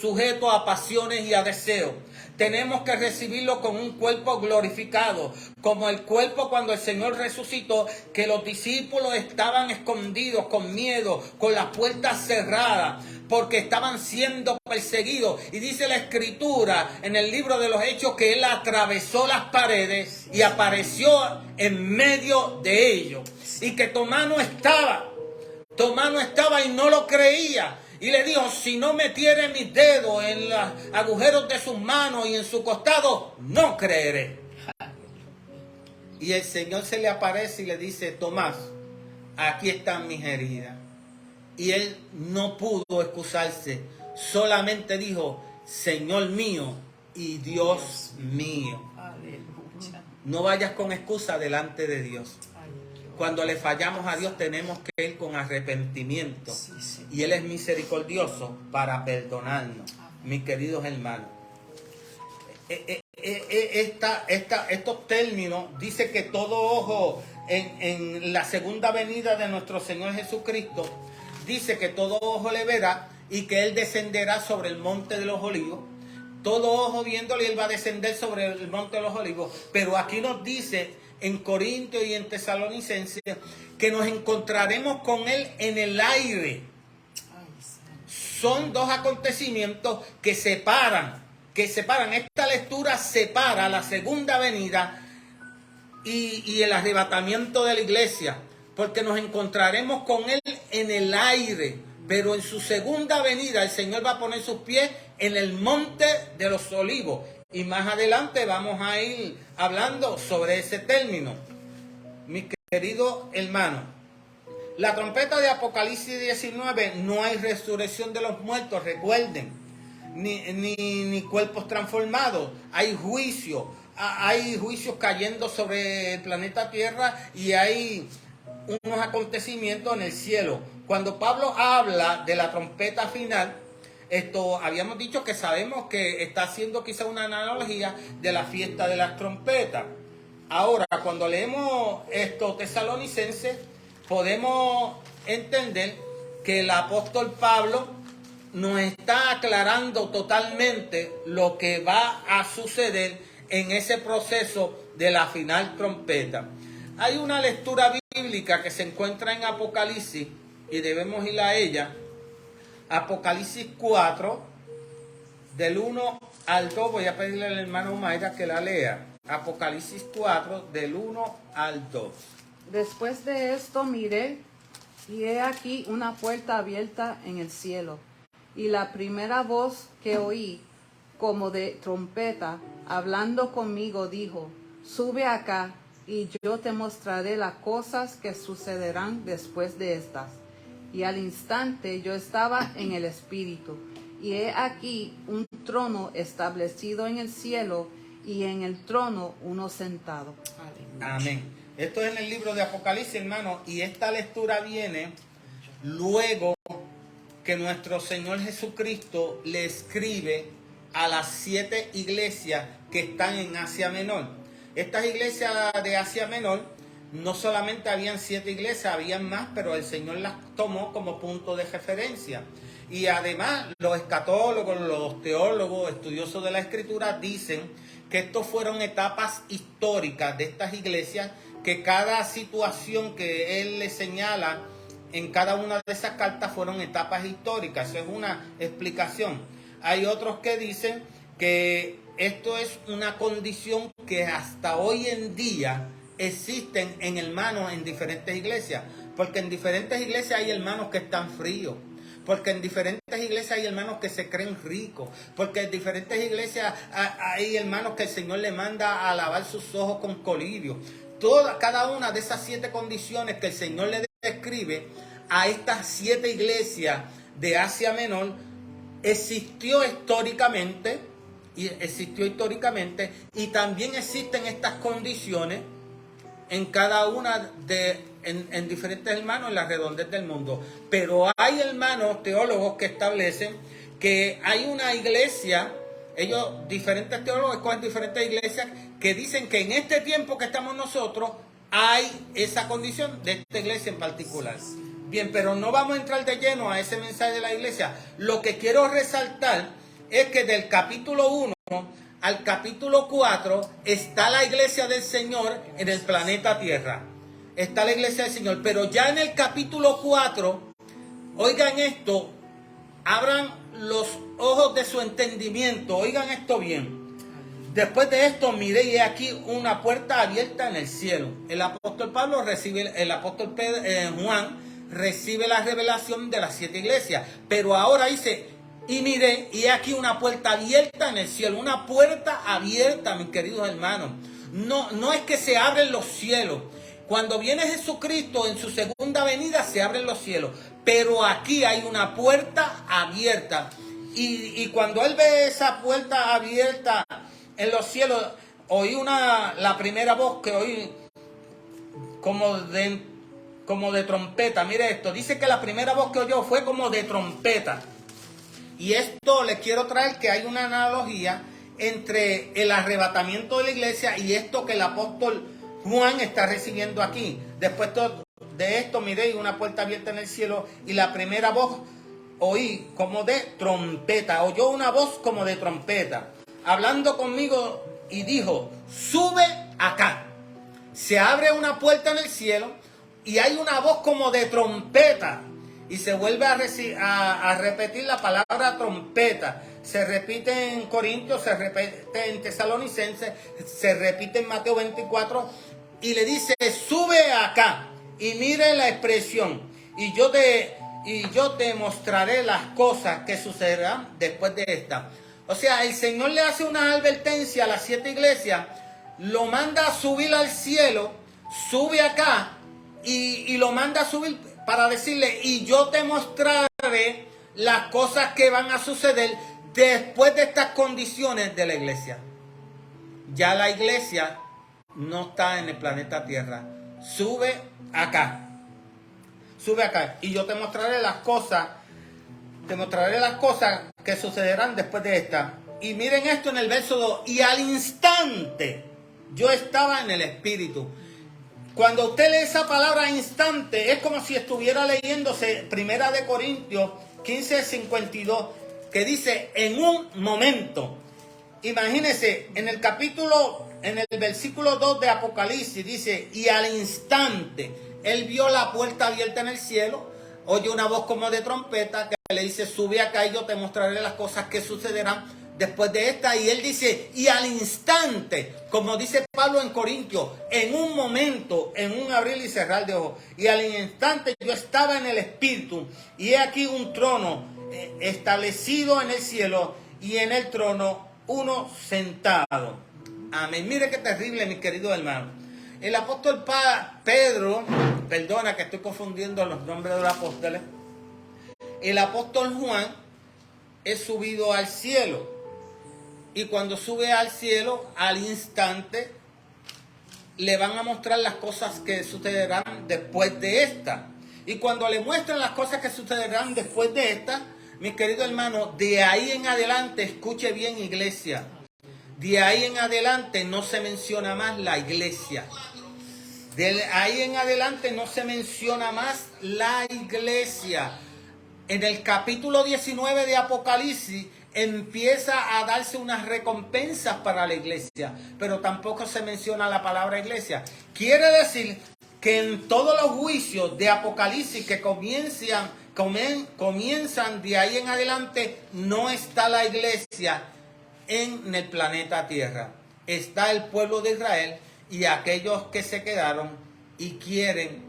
sujeto a pasiones y a deseos. Tenemos que recibirlo con un cuerpo glorificado, como el cuerpo cuando el Señor resucitó, que los discípulos estaban escondidos con miedo, con las puertas cerradas, porque estaban siendo perseguidos. Y dice la Escritura en el libro de los Hechos que Él atravesó las paredes y apareció en medio de ellos. Y que Tomás no estaba y no lo creía. Y le dijo, si no metiere mis dedos en los agujeros de sus manos y en su costado, no creeré. Y el Señor se le aparece y le dice, Tomás, aquí están mis heridas. Y él no pudo excusarse, solamente dijo, Señor mío y Dios mío. Aleluya. No vayas con excusa delante de Dios. Cuando le fallamos a Dios tenemos que ir con arrepentimiento. Sí. Y Él es misericordioso para perdonarnos, mis queridos hermanos. Estos términos dice que todo ojo en la segunda venida de nuestro Señor Jesucristo, dice que todo ojo le verá y que Él descenderá sobre el monte de los olivos, todo ojo viéndole, y él va a descender sobre el monte de los olivos. Pero aquí nos dice en Corintios y en Tesalonicenses que nos encontraremos con él en el aire. Son dos acontecimientos que separan. Esta lectura separa la segunda venida y el arrebatamiento de la iglesia, porque nos encontraremos con él en el aire, pero en su segunda venida el Señor va a poner sus pies en el monte de los olivos, y más adelante vamos a ir hablando sobre ese término. Mi querido hermano, la trompeta de Apocalipsis 19, no hay resurrección de los muertos, recuerden, ni cuerpos transformados, hay juicio. Hay juicios cayendo sobre el planeta Tierra y hay unos acontecimientos en el cielo. Cuando Pablo habla de la trompeta final, habíamos dicho que sabemos que está haciendo quizá una analogía de la fiesta de las trompetas. Ahora, cuando leemos Tesalonicenses, podemos entender que el apóstol Pablo nos está aclarando totalmente lo que va a suceder en ese proceso de la final trompeta. Hay una lectura bíblica que se encuentra en Apocalipsis y debemos ir a ella. Apocalipsis 4, del 1 al 2. Voy a pedirle al hermano Mayra que la lea. Apocalipsis 4, del 1 al 2. Después de esto miré, y he aquí una puerta abierta en el cielo. Y la primera voz que oí, como de trompeta, hablando conmigo, dijo: sube acá, y yo te mostraré las cosas que sucederán después de estas. Y al instante yo estaba en el Espíritu, y he aquí un trono establecido en el cielo, y en el trono uno sentado. Amén. Esto es en el libro de Apocalipsis, hermano, y esta lectura viene luego que nuestro Señor Jesucristo le escribe a las 7 iglesias que están en Asia Menor. Estas iglesias de Asia Menor, no solamente habían 7 iglesias, habían más, pero el Señor las tomó como punto de referencia. Y además los escatólogos, los teólogos, estudiosos de la Escritura dicen que estos fueron etapas históricas de estas iglesias, que cada situación que él le señala en cada una de esas cartas fueron etapas históricas. Eso es una explicación. Hay otros que dicen que esto es una condición que hasta hoy en día existen en hermanos en diferentes iglesias, porque en diferentes iglesias hay hermanos que están fríos, porque en diferentes iglesias hay hermanos que se creen ricos, porque en diferentes iglesias hay hermanos que el Señor le manda a lavar sus ojos con colirio. Cada una de esas 7 condiciones que el Señor le describe a estas 7 iglesias de Asia Menor existió históricamente, y también existen estas condiciones en cada una en diferentes hermanos en la redondez del mundo. Pero hay hermanos teólogos que establecen que hay una iglesia, diferentes teólogos escogen diferentes iglesias que dicen que en este tiempo que estamos nosotros hay esa condición de esta iglesia en particular. Bien, pero no vamos a entrar de lleno a ese mensaje de la iglesia. Lo que quiero resaltar es que del capítulo 1 al capítulo 4 está la iglesia del Señor en el planeta Tierra. Está la iglesia del Señor. Pero ya en el capítulo 4, oigan esto, abran los ojos de su entendimiento, oigan esto bien. Después de esto miré y he aquí una puerta abierta en el cielo. El apóstol Juan recibe la revelación de las 7 iglesias. Pero ahora dice, y miré y he aquí una puerta abierta en el cielo. Una puerta abierta, mis queridos hermanos. No es que se abren los cielos. Cuando viene Jesucristo en su segunda venida se abren los cielos. Pero aquí hay una puerta abierta. Y cuando él ve esa puerta abierta en los cielos, oí la primera voz que oí como de trompeta. Mire esto, dice que la primera voz que oyó fue como de trompeta. Y esto les quiero traer que hay una analogía entre el arrebatamiento de la iglesia y esto que el apóstol Juan está recibiendo aquí. Después de esto miré una puerta abierta en el cielo y la primera voz oí como de trompeta, oyó una voz como de trompeta, hablando conmigo y dijo, sube acá. Se abre una puerta en el cielo y hay una voz como de trompeta. Y se vuelve a repetir la palabra trompeta. Se repite en Corintios, se repite en Tesalonicenses, se repite en Mateo 24. Y le dice, sube acá. Y mire la expresión. Y yo te mostraré las cosas que sucederán después de esta. O sea, el Señor le hace una advertencia a las 7 iglesias. Lo manda a subir al cielo. Sube acá. Y lo manda a subir para decirle, y yo te mostraré las cosas que van a suceder después de estas condiciones de la iglesia. Ya la iglesia no está en el planeta Tierra. Sube acá. Sube acá. Y yo te mostraré las cosas que sucederán después de esta. Y miren esto en el verso 2. Y al instante yo estaba en el Espíritu. Cuando usted lee esa palabra instante, es como si estuviera leyéndose Primera de Corintios 15:52, que dice en un momento. Imagínese, en el versículo 2 de Apocalipsis dice, y al instante, él vio la puerta abierta en el cielo, oye una voz como de trompeta que le dice, sube acá y yo te mostraré las cosas que sucederán después de esta. Y él dice, y al instante, como dice Pablo en Corintios, en un momento, en un abrir y cerrar de ojos, y al instante yo estaba en el Espíritu, y he aquí un trono establecido en el cielo, y en el trono uno sentado. Amén. Mire qué terrible, mis queridos hermanos. El apóstol Pedro, perdona que estoy confundiendo los nombres de los apóstoles, el apóstol Juan es subido al cielo. Y cuando sube al cielo, al instante, le van a mostrar las cosas que sucederán después de esta. Y cuando le muestran las cosas que sucederán después de esta, mis queridos hermanos, de ahí en adelante, escuche bien, iglesia, de ahí en adelante no se menciona más la iglesia. De ahí en adelante no se menciona más la iglesia. En el capítulo 19 de Apocalipsis empieza a darse unas recompensas para la iglesia, pero tampoco se menciona la palabra iglesia. Quiere decir que en todos los juicios de Apocalipsis que comienzan de ahí en adelante, no está la iglesia en el planeta Tierra. Está el pueblo de Israel y aquellos que se quedaron y quieren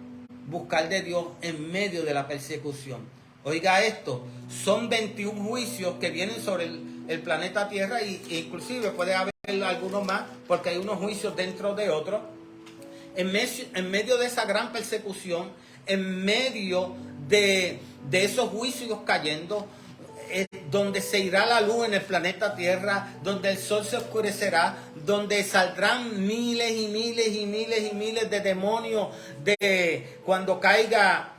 buscar de Dios en medio de la persecución. Oiga esto, son 21 juicios que vienen sobre el planeta Tierra e inclusive puede haber algunos más porque hay unos juicios dentro de otros. En medio de esa gran persecución, en medio de esos juicios cayendo, donde se irá la luz en el planeta Tierra, donde el sol se oscurecerá, donde saldrán miles y miles y miles y miles de demonios, de cuando caiga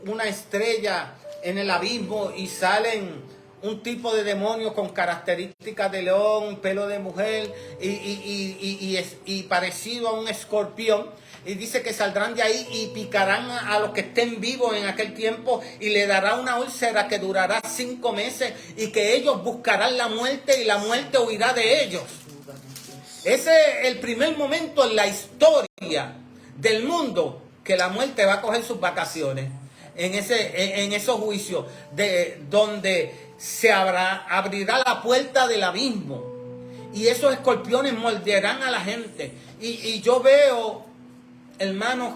una estrella en el abismo y salen un tipo de demonio con características de león, pelo de mujer y parecido a un escorpión. Y dice que saldrán de ahí y picarán a los que estén vivos en aquel tiempo y le dará una úlcera que durará 5 meses y que ellos buscarán la muerte y la muerte huirá de ellos. Ese es el primer momento en la historia del mundo que la muerte va a coger sus vacaciones. En esos juicios donde se abrirá la puerta del abismo y esos escorpiones morderán a la gente. Y yo veo hermanos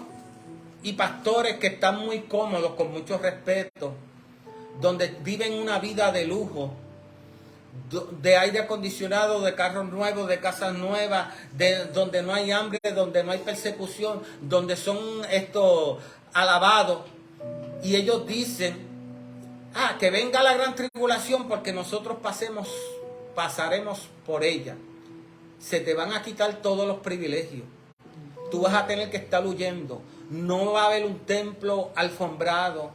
y pastores que están muy cómodos, con mucho respeto, donde viven una vida de lujo, de aire acondicionado, de carros nuevos, de casas nuevas, donde no hay hambre, donde no hay persecución, donde son alabados. Y ellos dicen, que venga la gran tribulación porque nosotros pasaremos por ella. Se te van a quitar todos los privilegios. Tú vas a tener que estar huyendo. No va a haber un templo alfombrado.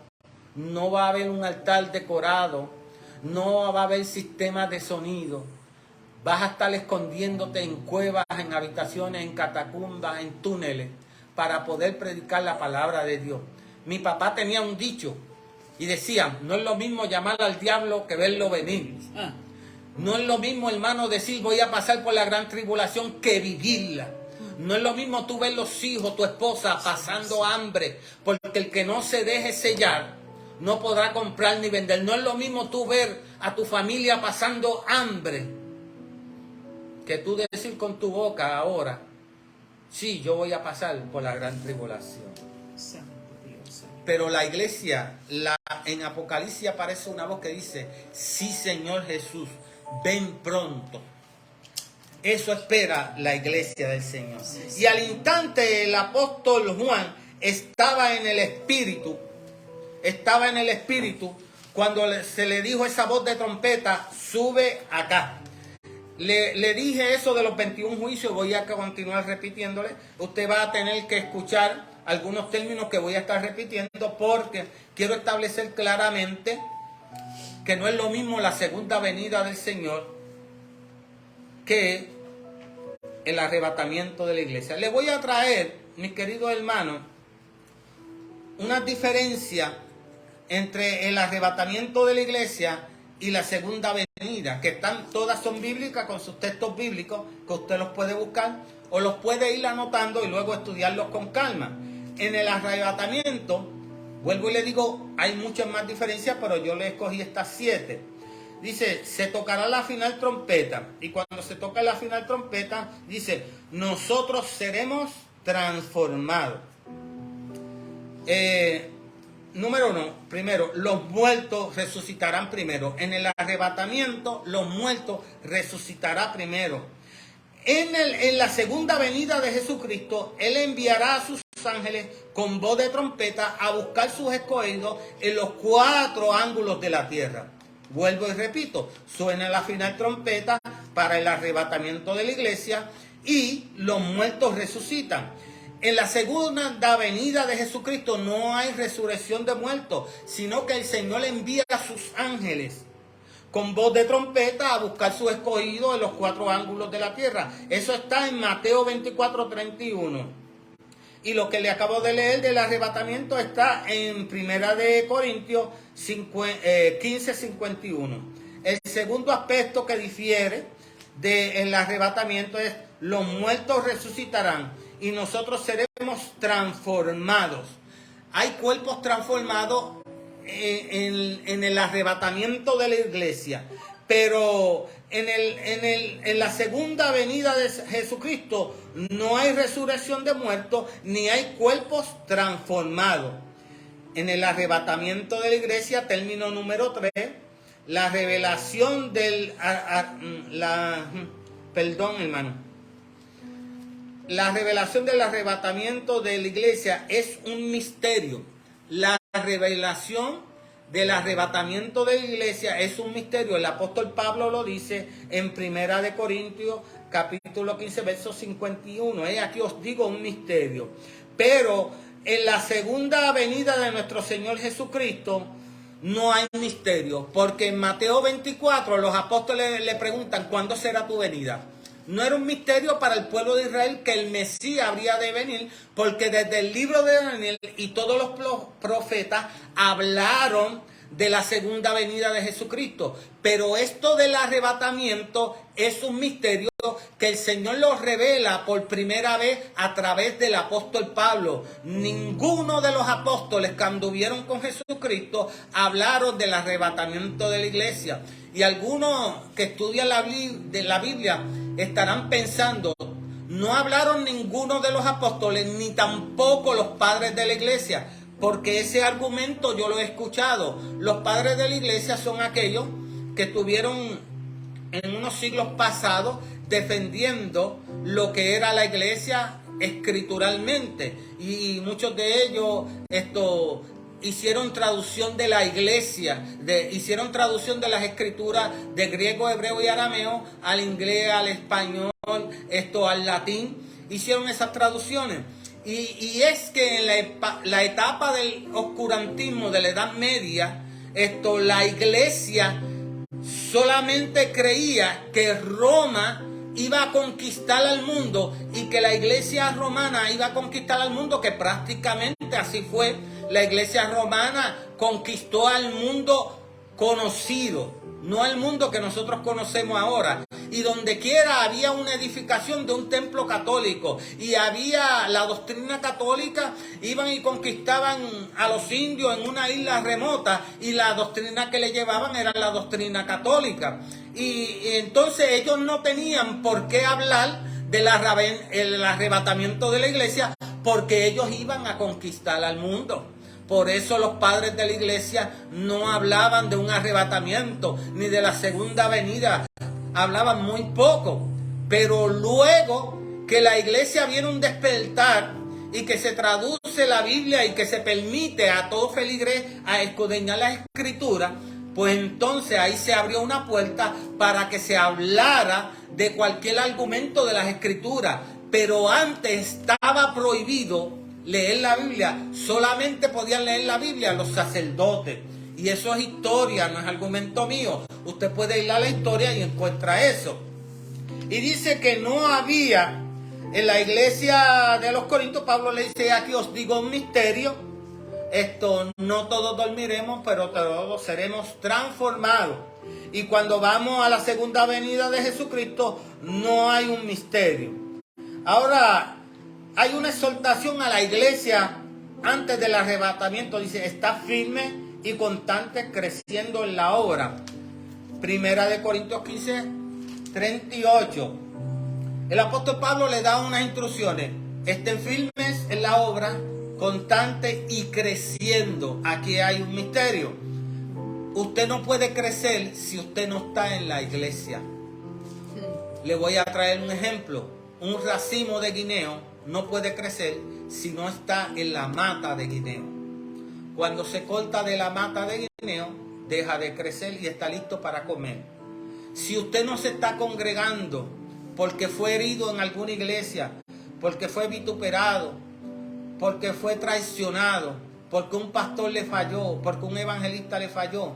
No va a haber un altar decorado. No va a haber sistemas de sonido. Vas a estar escondiéndote en cuevas, en habitaciones, en catacumbas, en túneles, para poder predicar la palabra de Dios. Mi papá tenía un dicho Y decían, no es lo mismo llamar al diablo que verlo venir. Ah, No es lo mismo, hermano, decir voy a pasar por la gran tribulación que vivirla. No es lo mismo tú ver los hijos, tu esposa pasando hambre, porque el que no se deje sellar no podrá comprar ni vender. No es lo mismo tú ver a tu familia pasando hambre que tú decir con tu boca ahora, sí, yo voy a pasar por la gran tribulación. santo Dios, Señor. Pero la iglesia, en Apocalipsis aparece una voz que dice, sí, Señor Jesús, ven pronto. Eso espera la iglesia del Señor. Y al instante el apóstol Juan estaba en el Espíritu, cuando se le dijo esa voz de trompeta, sube acá. Le dije eso de los 21 juicios, voy a continuar repitiéndole. Usted va a tener que escuchar algunos términos que voy a estar repitiendo porque quiero establecer claramente que no es lo mismo la segunda venida del Señor que el arrebatamiento de la iglesia. Le voy a traer, mis queridos hermanos, una diferencia entre el arrebatamiento de la iglesia y la segunda venida, que todas son bíblicas con sus textos bíblicos, que usted los puede buscar o los puede ir anotando y luego estudiarlos con calma. En el arrebatamiento, vuelvo y le digo, hay muchas más diferencias, pero yo le escogí estas 7. Dice, se tocará la final trompeta. Y cuando se toca la final trompeta, dice, nosotros seremos transformados. Número 1, primero, los muertos resucitarán primero. En el arrebatamiento, los muertos resucitarán primero. En la segunda venida de Jesucristo, Él enviará a sus ángeles con voz de trompeta a buscar sus escogidos en los 4 ángulos de la tierra. Vuelvo y repito, suena la final trompeta para el arrebatamiento de la iglesia y los muertos resucitan. En la segunda venida de Jesucristo no hay resurrección de muertos, sino que el Señor envía a sus ángeles con voz de trompeta a buscar sus escogidos en los 4 ángulos de la tierra. Eso está en Mateo 24:31. Y lo que le acabo de leer del arrebatamiento está en 1 de Corintios 15:51. El segundo aspecto que difiere del arrebatamiento es los muertos resucitarán y nosotros seremos transformados. Hay cuerpos transformados en el arrebatamiento de la iglesia, pero en la segunda venida de Jesucristo no hay resurrección de muertos ni hay cuerpos transformados. En el arrebatamiento de la iglesia, término número 3, la revelación la revelación del arrebatamiento de la iglesia es un misterio. La revelación del arrebatamiento de la iglesia es un misterio. El apóstol Pablo lo dice en 1 de Corintios capítulo 15 verso 51. Aquí os digo un misterio. Pero en la segunda venida de nuestro Señor Jesucristo no hay misterio, porque en Mateo 24 los apóstoles le preguntan ¿cuándo será tu venida? No era un misterio para el pueblo de Israel que el Mesías habría de venir, porque desde el libro de Daniel y todos los profetas hablaron de la segunda venida de Jesucristo. Pero esto del arrebatamiento es un misterio que el Señor lo revela por primera vez a través del apóstol Pablo. Ninguno de los apóstoles que anduvieron con Jesucristo hablaron del arrebatamiento de la iglesia. Y algunos que estudian la Biblia estarán pensando, no hablaron ninguno de los apóstoles ni tampoco los padres de la iglesia, porque ese argumento yo lo he escuchado. Los padres de la iglesia son aquellos que estuvieron en unos siglos pasados defendiendo lo que era la iglesia escrituralmente, y muchos de ellos hicieron traducción de la iglesia, hicieron traducción de las escrituras de griego, hebreo y arameo al inglés, al español, al latín, hicieron esas traducciones. Y es que en la etapa del oscurantismo de la Edad Media, la iglesia solamente creía que Roma iba a conquistar al mundo y que la iglesia romana iba a conquistar al mundo, que prácticamente así fue. La iglesia romana conquistó al mundo conocido, no al mundo que nosotros conocemos ahora. Y donde quiera había una edificación de un templo católico y había la doctrina católica. Iban y conquistaban a los indios en una isla remota y la doctrina que le llevaban era la doctrina católica. Y entonces ellos no tenían por qué hablar del arrebatamiento de la iglesia, porque ellos iban a conquistar al mundo. Por eso los padres de la iglesia no hablaban de un arrebatamiento ni de la segunda venida. Hablaban muy poco. Pero luego que la iglesia viene un despertar y que se traduce la Biblia y que se permite a todo feligrés a escudriñar las escrituras, pues entonces ahí se abrió una puerta para que se hablara de cualquier argumento de las escrituras. Pero antes estaba prohibido leer la Biblia. Solamente podían leer la Biblia los sacerdotes. Y eso es historia, no es argumento mío. Usted puede ir a la historia y encuentra eso. Y dice que no había en la iglesia de los Corintios. Pablo le dice: aquí os digo un misterio. No todos dormiremos, pero todos seremos transformados. Y cuando vamos a la segunda venida de Jesucristo, no hay un misterio. Ahora, hay una exhortación a la iglesia antes del arrebatamiento. Dice: está firme y constante, creciendo en la obra. Primera de Corintios 15, 38. El apóstol Pablo le da unas instrucciones: estén firmes en la obra, constante y creciendo. Aquí hay un misterio. Usted no puede crecer si usted no está en la iglesia. Le voy a traer un ejemplo. Un racimo de guineo no puede crecer si no está en la mata de guineo. Cuando se corta de la mata de guineo, deja de crecer y está listo para comer. Si usted no se está congregando porque fue herido en alguna iglesia, porque fue vituperado, porque fue traicionado, porque un pastor le falló, porque un evangelista le falló,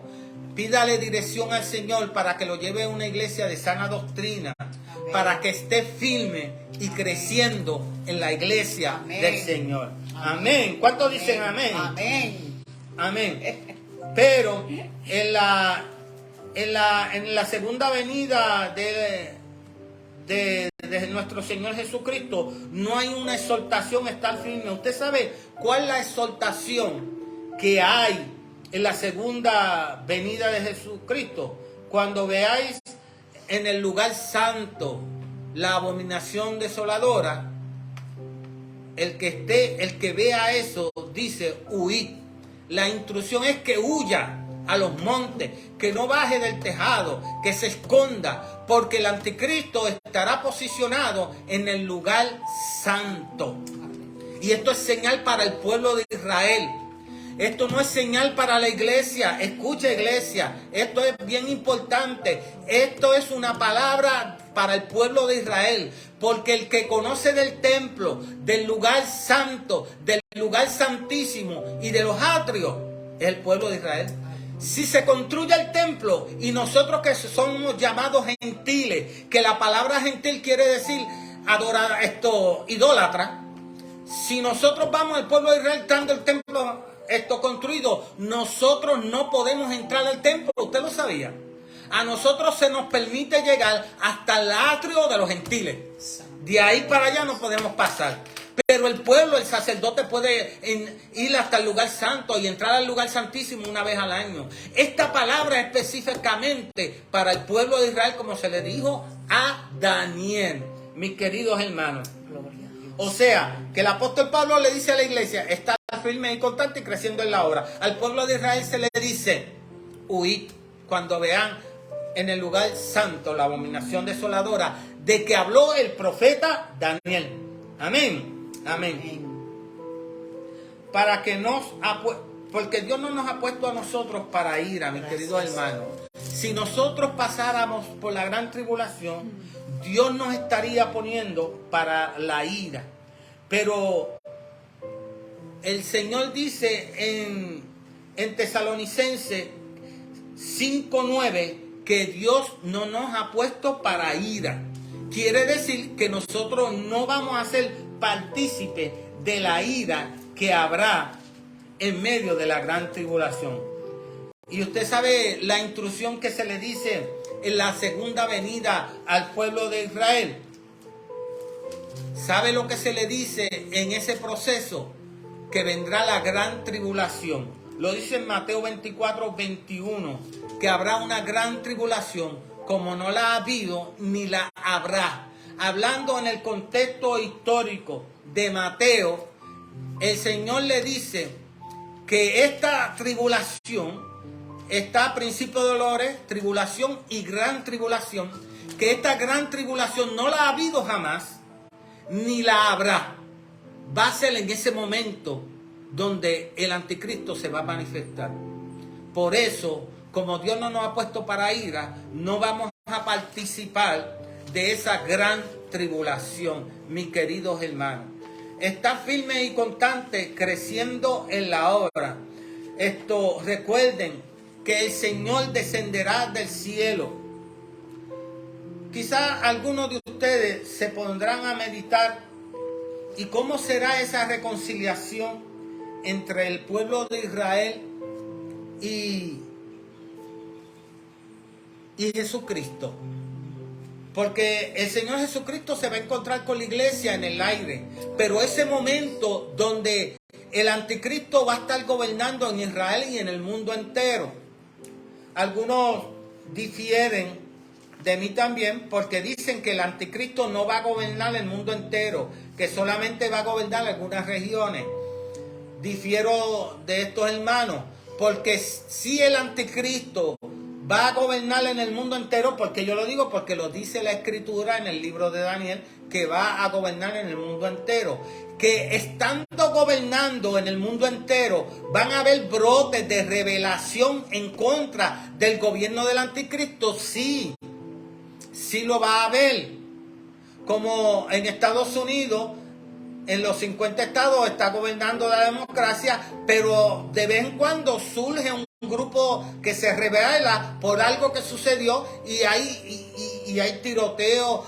pídale dirección al Señor para que lo lleve a una iglesia de sana doctrina, para que esté firme y creciendo en la iglesia del Señor. Amén. ¿Cuántos dicen amén? Amén. Amén. Pero en la segunda venida de nuestro Señor Jesucristo no hay una exhortación a estar firme. ¿Usted sabe cuál es la exhortación que hay en la segunda venida de Jesucristo? Cuando veáis en el lugar santo la abominación desoladora, el que vea eso dice: huid. La instrucción es que huya a los montes, que no baje del tejado, que se esconda, porque el anticristo estará posicionado en el lugar santo. Y esto es señal para el pueblo de Israel. Esto no es señal para la iglesia. Escucha, iglesia, esto es bien importante. Esto es una palabra para el pueblo de Israel, porque el que conoce del templo, del lugar santo, del lugar santísimo y de los atrios, es el pueblo de Israel. Si se construye el templo y nosotros que somos llamados gentiles, que la palabra gentil quiere decir idólatra, si nosotros vamos al pueblo de Israel estando el templo construido, nosotros no podemos entrar al templo. ¿Usted lo sabía? A nosotros se nos permite llegar hasta el atrio de los gentiles. De ahí para allá no podemos pasar. Pero el pueblo, el sacerdote puede ir hasta el lugar santo y entrar al lugar santísimo una vez al año. Esta palabra es específicamente para el pueblo de Israel, como se le dijo a Daniel, mis queridos hermanos. O sea, que el apóstol Pablo le dice a la iglesia: está firme y constante y creciendo en la obra. Al pueblo de Israel se le dice: huid cuando vean en el lugar santo la abominación desoladora de que habló el profeta Daniel. Amén. Amén. Para que porque Dios no nos ha puesto a nosotros para ira, mis queridos hermanos. Si nosotros pasáramos por la gran tribulación, Dios nos estaría poniendo para la ira. Pero el Señor dice en Tesalonicenses 5:9 que Dios no nos ha puesto para ira. Quiere decir que nosotros no vamos a ser partícipes de la ira que habrá en medio de la gran tribulación. Y usted sabe la instrucción que se le dice en la segunda venida al pueblo de Israel. ¿Sabe lo que se le dice en ese proceso? Que vendrá la gran tribulación. Lo dice en Mateo 24, 21, que habrá una gran tribulación como no la ha habido ni la habrá. Hablando en el contexto histórico de Mateo, el Señor le dice que esta tribulación, está principio de dolores, tribulación y gran tribulación, que esta gran tribulación no la ha habido jamás, ni la habrá. Va a ser en ese momento donde el anticristo se va a manifestar. Por eso, como Dios no nos ha puesto para ira, no vamos a participar de esa gran tribulación, mis queridos hermanos. Está firme y constante, creciendo en la obra. Recuerden que el Señor descenderá del cielo. Quizá algunos de ustedes se pondrán a meditar y cómo será esa reconciliación entre el pueblo de Israel y Jesucristo. Porque el Señor Jesucristo se va a encontrar con la iglesia en el aire. Pero ese momento donde el anticristo va a estar gobernando en Israel y en el mundo entero. Algunos difieren de mí también porque dicen que el anticristo no va a gobernar el mundo entero, que solamente va a gobernar algunas regiones. Difiero de estos hermanos, porque si el anticristo va a gobernar en el mundo entero, porque yo lo digo porque lo dice la escritura en el libro de Daniel, que va a gobernar en el mundo entero, que estando gobernando en el mundo entero van a haber brotes de rebelación en contra del gobierno del anticristo. Sí lo va a haber, como en Estados Unidos. En los 50 estados está gobernando la democracia, pero de vez en cuando surge un grupo que se rebela por algo que sucedió y hay tiroteo,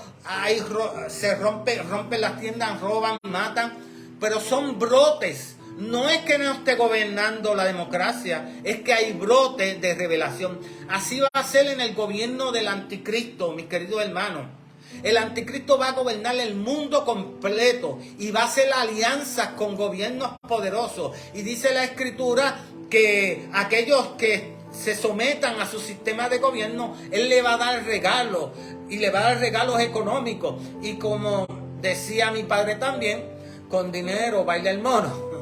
se rompen las tiendas, roban, matan, pero son brotes. No es que no esté gobernando la democracia, es que hay brotes de rebelación. Así va a ser en el gobierno del anticristo, mis queridos hermanos. El anticristo va a gobernar el mundo completo y va a hacer alianzas con gobiernos poderosos. Y dice la escritura que aquellos que se sometan a su sistema de gobierno, él le va a dar regalos y le va a dar regalos económicos. Y como decía mi padre también, con dinero baila el mono.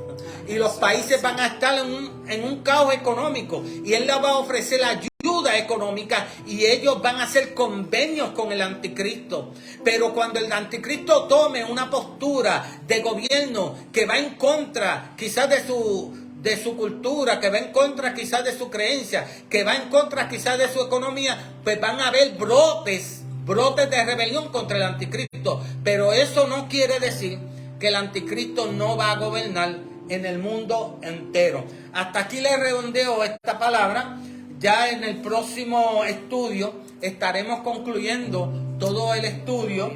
Y los países van a estar en un caos económico y él les va a ofrecer ayuda económica y ellos van a hacer convenios con el anticristo. Pero cuando el anticristo tome una postura de gobierno que va en contra quizás de su cultura, que va en contra quizás de su creencia, que va en contra quizás de su economía, pues van a haber brotes de rebelión contra el anticristo. Pero eso no quiere decir que el anticristo no va a gobernar en el mundo entero. Hasta aquí le redondeo esta palabra. Ya en el próximo estudio estaremos concluyendo todo el estudio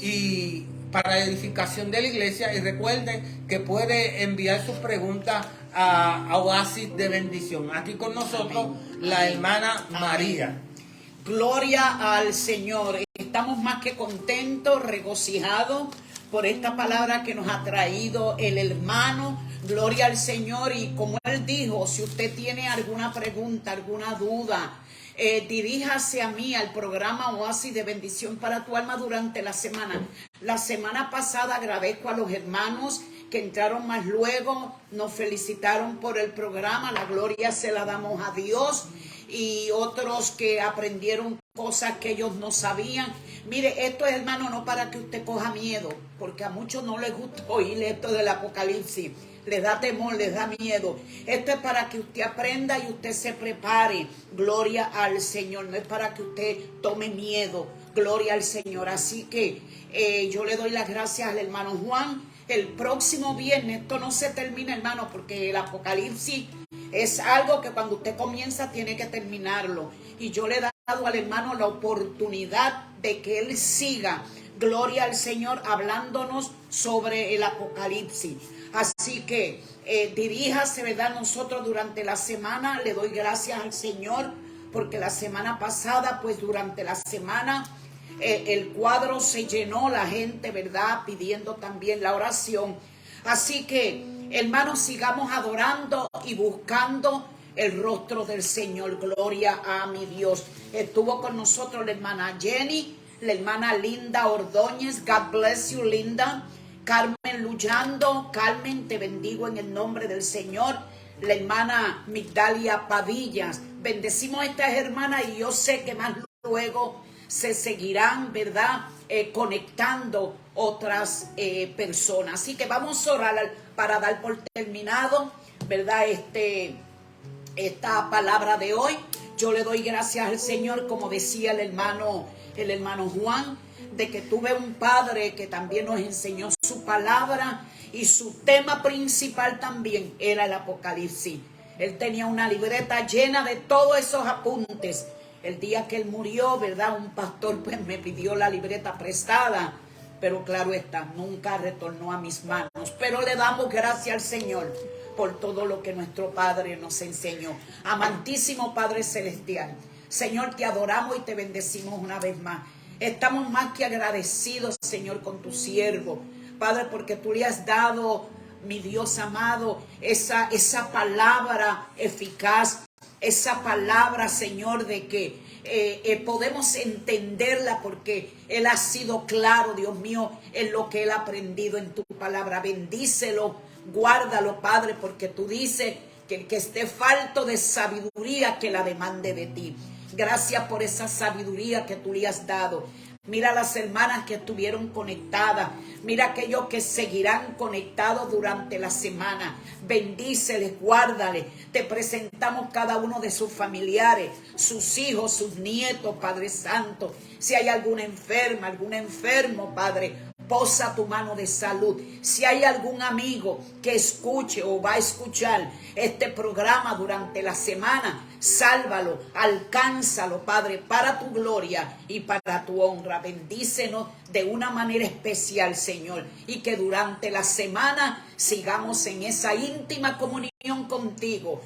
y para la edificación de la iglesia. Y recuerden que puede enviar sus preguntas a Oasis de Bendición. Aquí con nosotros la hermana María. Gloria al Señor. Estamos más que contentos, regocijados por esta palabra que nos ha traído el hermano. Gloria al Señor. Y como él dijo, si usted tiene alguna pregunta, alguna duda, diríjase a mí, al programa Oasis de Bendición para tu alma durante la semana. La semana pasada agradezco a los hermanos que entraron más luego, nos felicitaron por el programa, la gloria se la damos a Dios, y otros que aprendieron cosas que ellos no sabían. Mire, esto es, hermano, no para que usted coja miedo, porque a muchos no les gusta oír esto del Apocalipsis. Les da temor, les da miedo. Esto es para que usted aprenda y usted se prepare. Gloria al Señor. No es para que usted tome miedo. Gloria al Señor. Así que yo le doy las gracias al hermano Juan. El próximo viernes, esto no se termina, hermano, porque el Apocalipsis es algo que cuando usted comienza tiene que terminarlo. Y yo le he dado al hermano la oportunidad de que él siga gloria al Señor, hablándonos sobre el Apocalipsis. Así que diríjase, ¿verdad? Nosotros durante la semana le doy gracias al Señor, porque la semana pasada, pues durante la semana, el cuadro se llenó, la gente, ¿verdad? Pidiendo también la oración. Así que, hermanos, sigamos adorando y buscando el rostro del Señor. Gloria a mi Dios. Estuvo con nosotros la hermana Jenny, la hermana Linda Ordóñez. God bless you, Linda. Carmen Luyando. Carmen, te bendigo en el nombre del Señor. La hermana Migdalia Padillas. Bendecimos a estas hermanas y yo sé que más luego se seguirán, ¿verdad? Conectando otras personas. Así que vamos a orar para dar por terminado, ¿verdad? Esta palabra de hoy. Yo le doy gracias al Señor, como decía el hermano Juan, de que tuve un padre que también nos enseñó su palabra y su tema principal también era el Apocalipsis. Él tenía una libreta llena de todos esos apuntes. El día que él murió, ¿verdad? Un pastor pues me pidió la libreta prestada, pero claro está, nunca retornó a mis manos. Pero le damos gracias al Señor por todo lo que nuestro Padre nos enseñó. Amantísimo Padre Celestial, Señor, te adoramos y te bendecimos una vez más. Estamos más que agradecidos, Señor, con tu siervo, Padre, porque tú le has dado, mi Dios amado, esa palabra eficaz, esa palabra, Señor, de que podemos entenderla porque Él ha sido claro, Dios mío, en lo que Él ha aprendido en tu palabra. Bendícelo, guárdalo, Padre, porque tú dices que el que esté falto de sabiduría, que la demande de ti. Gracias por esa sabiduría que tú le has dado. Mira las hermanas que estuvieron conectadas. Mira aquellos que seguirán conectados durante la semana. Bendíceles, guárdales. Te presentamos cada uno de sus familiares, sus hijos, sus nietos, Padre Santo. Si hay alguna enferma, algún enfermo, Padre, posa tu mano de salud. Si hay algún amigo que escuche o va a escuchar este programa durante la semana, sálvalo, alcánzalo, Padre, para tu gloria y para tu honra. Bendícenos de una manera especial, Señor, y que durante la semana sigamos en esa íntima comunión contigo,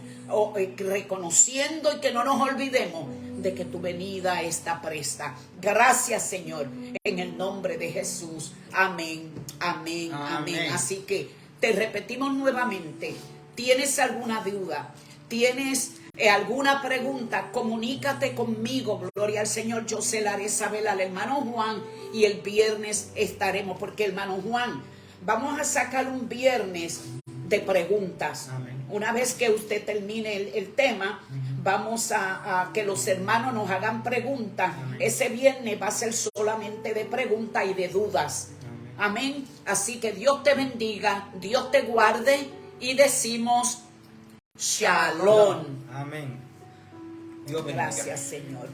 reconociendo y que no nos olvidemos de que tu venida está presta. Gracias, Señor, en el nombre de Jesús. Amén, amén, amén. Así que te repetimos nuevamente, ¿tienes alguna duda? ¿Tienes alguna pregunta? Comunícate conmigo, gloria al Señor. Yo se la haré saber al hermano Juan y el viernes estaremos, porque hermano Juan, vamos a sacar un viernes de preguntas. Amén. Una vez que usted termine el tema, vamos a que los hermanos nos hagan preguntas. Amén. Ese viernes va a ser solamente de preguntas y de dudas. Amén. Amén. Así que Dios te bendiga, Dios te guarde y decimos Shalom. Amén. Dios bendiga. Gracias, Señor.